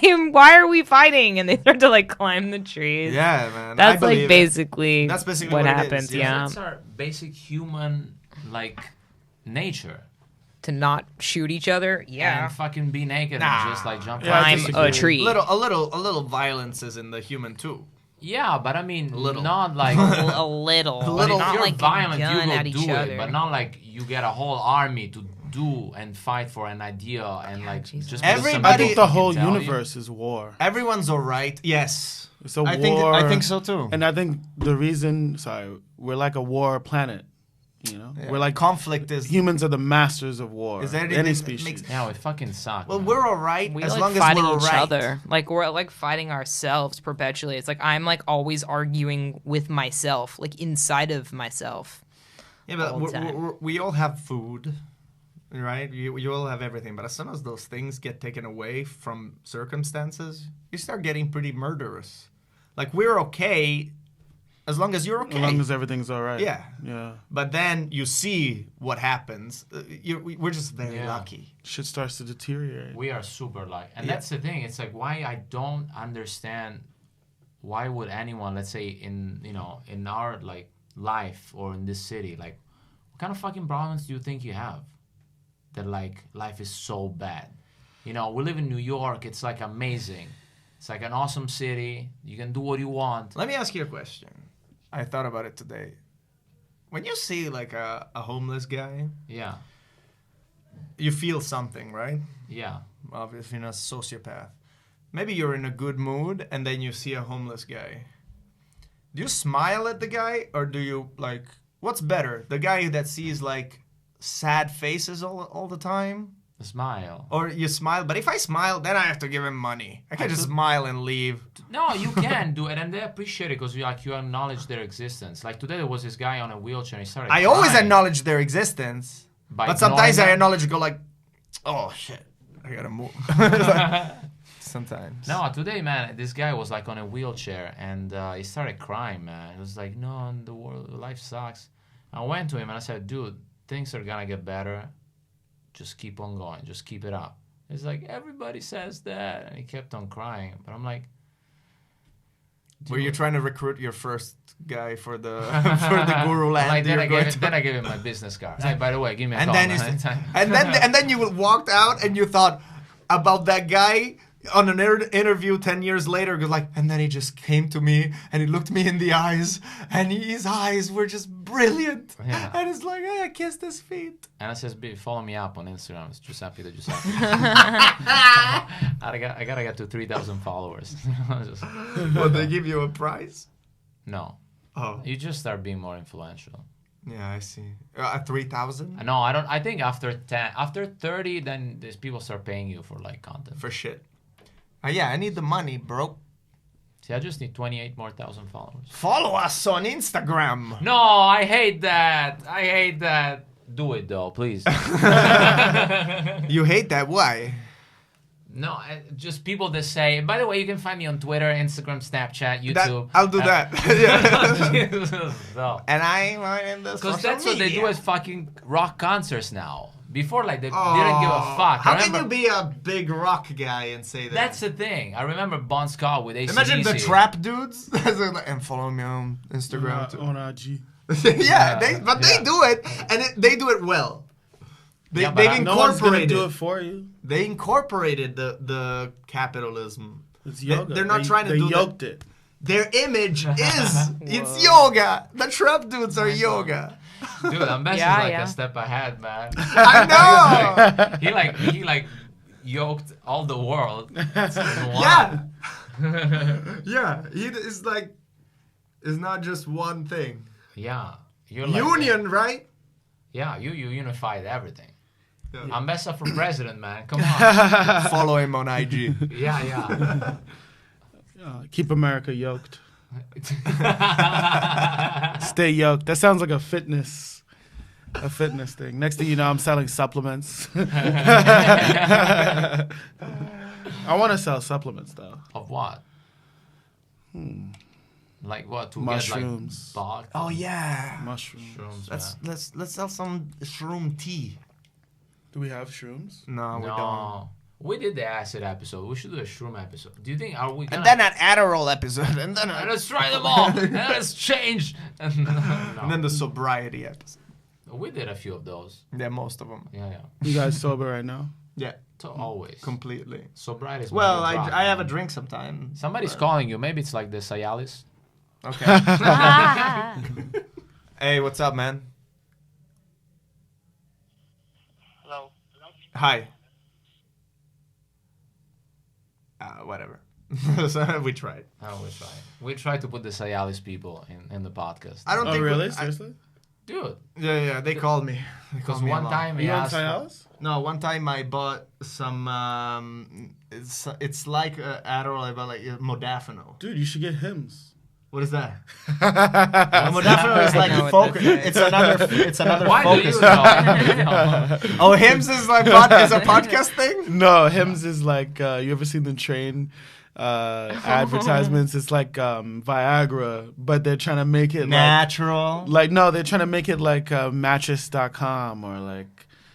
are we fighting? And they start to like climb the trees. Yeah, man. That's I like believe it. basically That's basically what what it is, happens. yeah. Yeah. That's our basic human like nature. To not shoot each other. Yeah. And fucking be naked Nah. and just like jump Yeah, I around. Climb disagree. a tree. A little violence is in the human too. Yeah, but I mean, Little. not like a little. But if Not you're like violent, a gun you at go each do other. it, but not like you get a whole army to do and fight for an idea and like Jesus. just because Everybody- somebody I think the can whole tell you. universe is war. Everyone's alright. Yes. It's a I war. think so too. And I think the reason, we're like a war planet. You know, Yeah. we're like conflict is. humans are the masters of war. Is there Any anything that species. makes- Yeah, it fucking sucks. Well, man. we're alright We as like long as fighting we're each right. other. Like we're like fighting ourselves perpetually. It's like I'm like always arguing with myself, like inside of myself. Yeah, but all the time. we all have food, right? You all have everything. But as soon as those things get taken away from circumstances, you start getting pretty murderous. Like we're okay as long as you're okay. As long as everything's all right. Yeah. Yeah. But then you see what happens. We're just very Yeah. lucky. Shit starts to deteriorate. We are super lucky. And Yeah. that's the thing. It's like why I don't understand why would anyone, let's say in our like life or in this city, like what kind of fucking problems do you think you have? That like life is so bad. You know, we live in New York, it's like amazing. It's like an awesome city. You can do what you want. Let me ask you a question. I thought about it today. When you see like a homeless guy, Yeah. you feel something, right? Yeah. Obviously, you're not a sociopath. Maybe you're in a good mood and then you see a homeless guy. Do you smile at the guy or do you like, what's better? The guy that sees like sad faces all the time? Smile. Or you smile, but if I smile, then I have to give him money. I can just smile and leave. No, you can do it, and they appreciate it because you acknowledge their existence. Like today, there was this guy on a wheelchair. And he started. I always crying acknowledge their existence, by but sometimes I ignoring acknowledge and go like, oh shit, I gotta move. Sometimes. No, today, man, this guy was like on a wheelchair and he started crying, man. He was like, no, the world, life sucks. I went to him and I said, dude, things are gonna get better. Just keep on going. Just keep it up. He's like, everybody says that. And he kept on crying. But I'm like, Were you trying to recruit your first guy for the guru land? like, then you're I gave him my business card. Hey, by the way, give me a and call. then man, you anytime. and then you walked out and you thought about that guy. on an interview 10 years later, goes like, and then he just came to me and he looked me in the eyes and his eyes were just brilliant. Yeah. And it's like, hey, I kissed his feet. And it says, follow me up on Instagram. It's Giuseppe the Giuseppe. I gotta get to 3,000 followers. Will they give you a prize? No. Oh. You just start being more influential. Yeah, I see. At 3,000? No, I don't. I think after 30, then these people start paying you for like content. For shit. Yeah, I need the money, bro. See, I just need 28,000 more followers. Follow us on Instagram. No, I hate that. I hate that. Do it though, please. You hate that? Why? No, just people that say. By the way, you can find me on Twitter, Instagram, Snapchat, YouTube. I'll do that. Yeah. So. And I'm in the Because social that's what they media. do at fucking rock concerts now. Before, like, they didn't give a fuck. How can you be a big rock guy and say that? That's the thing. I remember Bon Scott with AC/DC. Imagine the trap dudes. And follow me on Instagram too. On IG. Yeah, they do it, and they do it well. They've No one's gonna incorporated. do it for you. They incorporated the capitalism. It's yoga. They're not trying to they do yoked it. Their image is it's yoga. The trap dudes are yoga. Dude, Anbessa Yeah, is like yeah. a step ahead, man. I know. he yoked all the world. Yeah. Yeah. It's like it's not just one thing. Yeah. You're like, Union, right? Yeah, you unified everything. Yeah. Anbessa for president, man. Come on. Follow him on IG. Yeah. Keep America yoked. Stay yoked. That sounds like a fitness thing. Next thing you know, I'm selling supplements. I want to sell supplements though. Of what? Like what? To Mushrooms. Get like Oh yeah. Mushrooms. Shrooms, Let's sell some shroom tea. Do we have shrooms? No, we don't. No. We did the acid episode. We should do a shroom episode. Do you think are we gonna And then an Adderall episode, and then let's try them all. And let's change. and then the sobriety episode. We did a few of those. Yeah, most of them. Yeah. You guys sober right now? Yeah, So always. completely. Sobriety is Well, my drug, I have a man. drink sometimes. Somebody's calling you. Maybe it's like the Cialis. Okay. Hey, what's up, man? Hello. Hi. Whatever. So we tried. Oh, we try to put the Cialis people in the podcast. I don't Oh, think. really? Seriously? Dude, Yeah. They called me. because one time Are he you on asked. Cialis? No, one time I bought some. It's like Adderall. I bought like modafinil. Dude, you should get hymns. What is that? Modafinil is like know what focus. that is. It's another Why do you focus. know? Oh, hymns is like is a podcast thing. No, hymns is like you ever seen the train advertisements? It's like Viagra, but they're trying to make it Natural. they're trying to make it like mattress.com or like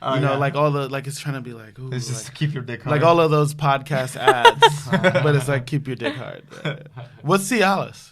like all the like it's trying to be like ooh, It's just like, keep your dick hard. like all of those podcast ads, but it's like keep your dick hard. What's Cialis?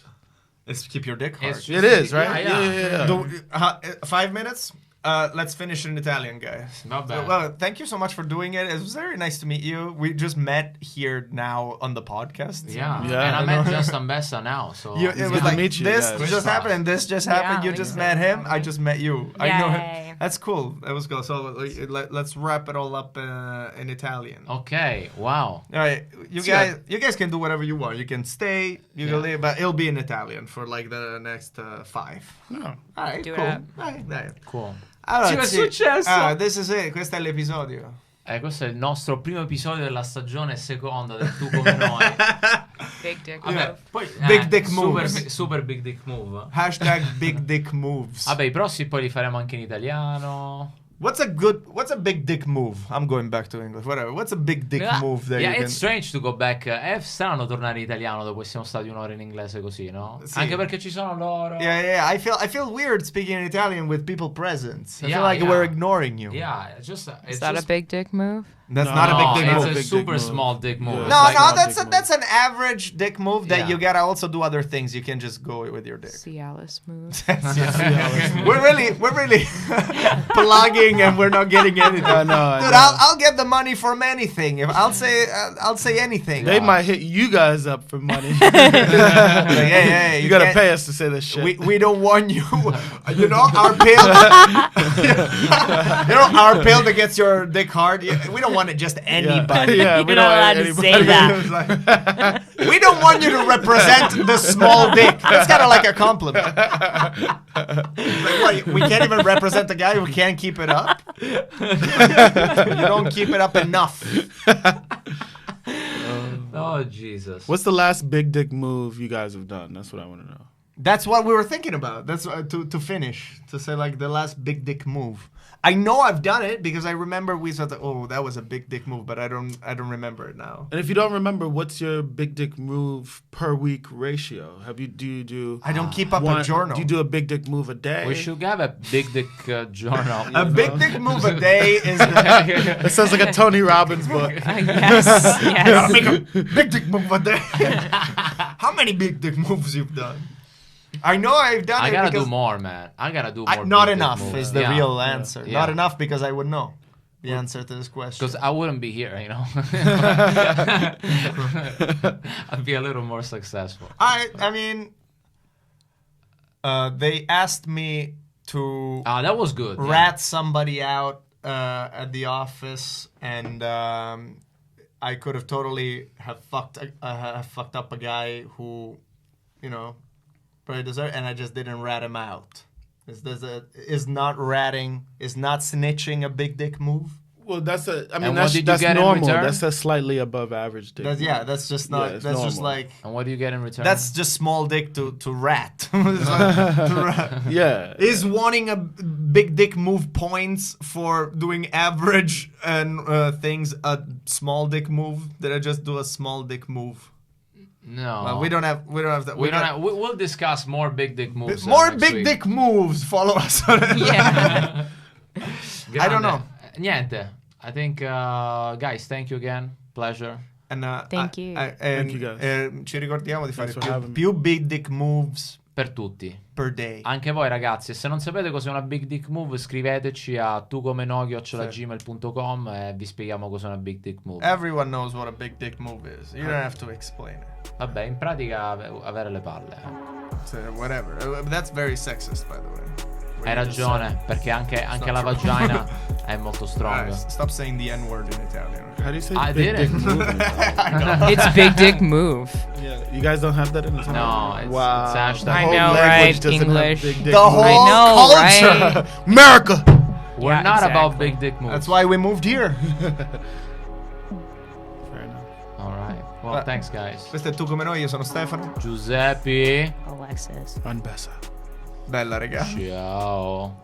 It's keep your dick hard. It's It is, right? Yeah. 5 minutes. Let's finish in Italian, guys. Not bad. Well, thank you so much for doing it. It was very nice to meet you. We just met here now on the podcast. Yeah. Yeah. And I met just Anbessa now, so It good was to like meet you, this guys. just happened and this just happened. Yeah, You just exactly. met him. I just met you. I know him. Yay. That's cool. That was cool. So let's wrap it all up in Italian. Okay, wow. All right, you guys can do whatever you want. You can stay, you can leave, but it'll be in Italian for like the next 5. No. All right, Do cool. it. All right, dai. Cool. Allora, Ci è sì. successo? This is it. Questo è l'episodio. Questo è il nostro primo episodio della stagione seconda del Twocomenoi. Big dick Vabbè, move. Poi, Big dick super, moves. super big dick move. Hashtag big dick moves. Vabbè, i prossimi poi li faremo anche in italiano. What's a big dick move? I'm going back to English. Whatever. What's a big dick move that Yeah, you it's strange to go back. È strano tornare in italiano dopo che siamo stati un'ora in inglese così, no? Sì. Anche perché ci sono loro. Yeah. I feel weird speaking in Italian with people present. I Yeah, feel like yeah. we're ignoring you. Yeah, it's just Is that a big dick move? That's No, not a big dick it's move. a Big super dick small move. dick move. Yeah. It's No, like- no, dick move. that's an average dick move that Yeah. you gotta also do other things. You can just go with your dick. Cialis move. we're really plugging and we're not getting anything. I know. Dude, I'll get the money from anything. If I'll say anything. They might hit you guys up for money. Like, hey, you gotta can't- pay us to say this shit. We don't want you. You know our pill. You know our pill that gets your dick hard. We don't want it just anybody. Yeah, You're we not don't allowed want to say anybody. that. We don't want you to represent the small dick. That's kind of like a compliment. Like, what? We can't even represent the guy who can't keep it up. You don't keep it up enough. Oh Jesus. What's the last big dick move you guys have done? That's what I want to know. That's what we were thinking about. That's to finish, to say like the last big dick move. I know I've done it because I remember we said, oh, that was a big dick move, but I don't remember it now. And if you don't remember, what's your big dick move per week ratio? Do you do? I don't keep up a journal. Do you do a big dick move a day? We should have a big dick journal. A big dick move a day is It sounds like a Tony Robbins book. Yes. Yes. make a big dick move a day. How many big dick moves you've done? I know I've done I it gotta because do more, man. I gotta do more. not big dick enough moves. is the Yeah. real answer. Yeah. Not enough because I would know the answer to this question. Because I wouldn't be here, you know. I'd be a little more successful. I mean, they asked me to That was good. yeah. rat somebody out at the office, and I could have totally have fucked up a guy who, you know, probably deserved, and I just didn't rat him out. Is not snitching a big dick move? Well, that's And what that's did you get in normal. return? That's a slightly above average dick. move. That's just not. Yeah, it's that's just normal. like. And what do you get in return? That's just small dick to rat. It's like, to rat. Yeah. Is wanting a big dick move points for doing average and things a small dick move? Did I just do a small dick move? no. We don't have that. We'll discuss more big dick moves. More next big week. dick moves. Follow us on it. Yeah. I don't know. Niente. I think, guys, thank you again. Pleasure. And, Thank you. Thank you, guys. Ci ricordiamo di fare Thanks for having me. più big dick moves Per tutti. per day. Anche voi ragazzi, e se non sapete cos'è una big dick move, scriveteci a tucomenoi@gmail.com e vi spieghiamo cos'è una big dick move. Everyone knows what a big dick move is. You don't have to explain it. Vabbè, in pratica avere le palle. So, whatever. That's very sexist, by the way. Hai ragione, perché anche la vagina è molto strong. Stop saying the N-word in Italian. How do you say I big did dick it. move? It's big dick move. Yeah. You guys don't have that in Italian? No, it's wow. hashtag- The I whole know, language right? doesn't have English. big dick The moves. whole I know, culture. right? America. We're Yeah, not about exactly. big dick moves. That's why we moved here. Fair enough. All right. Well, thanks guys. Questo è Twocomenoi, io sono Stefano. Giuseppe. Alexis. Anbessa. Bella, raga. Ciao.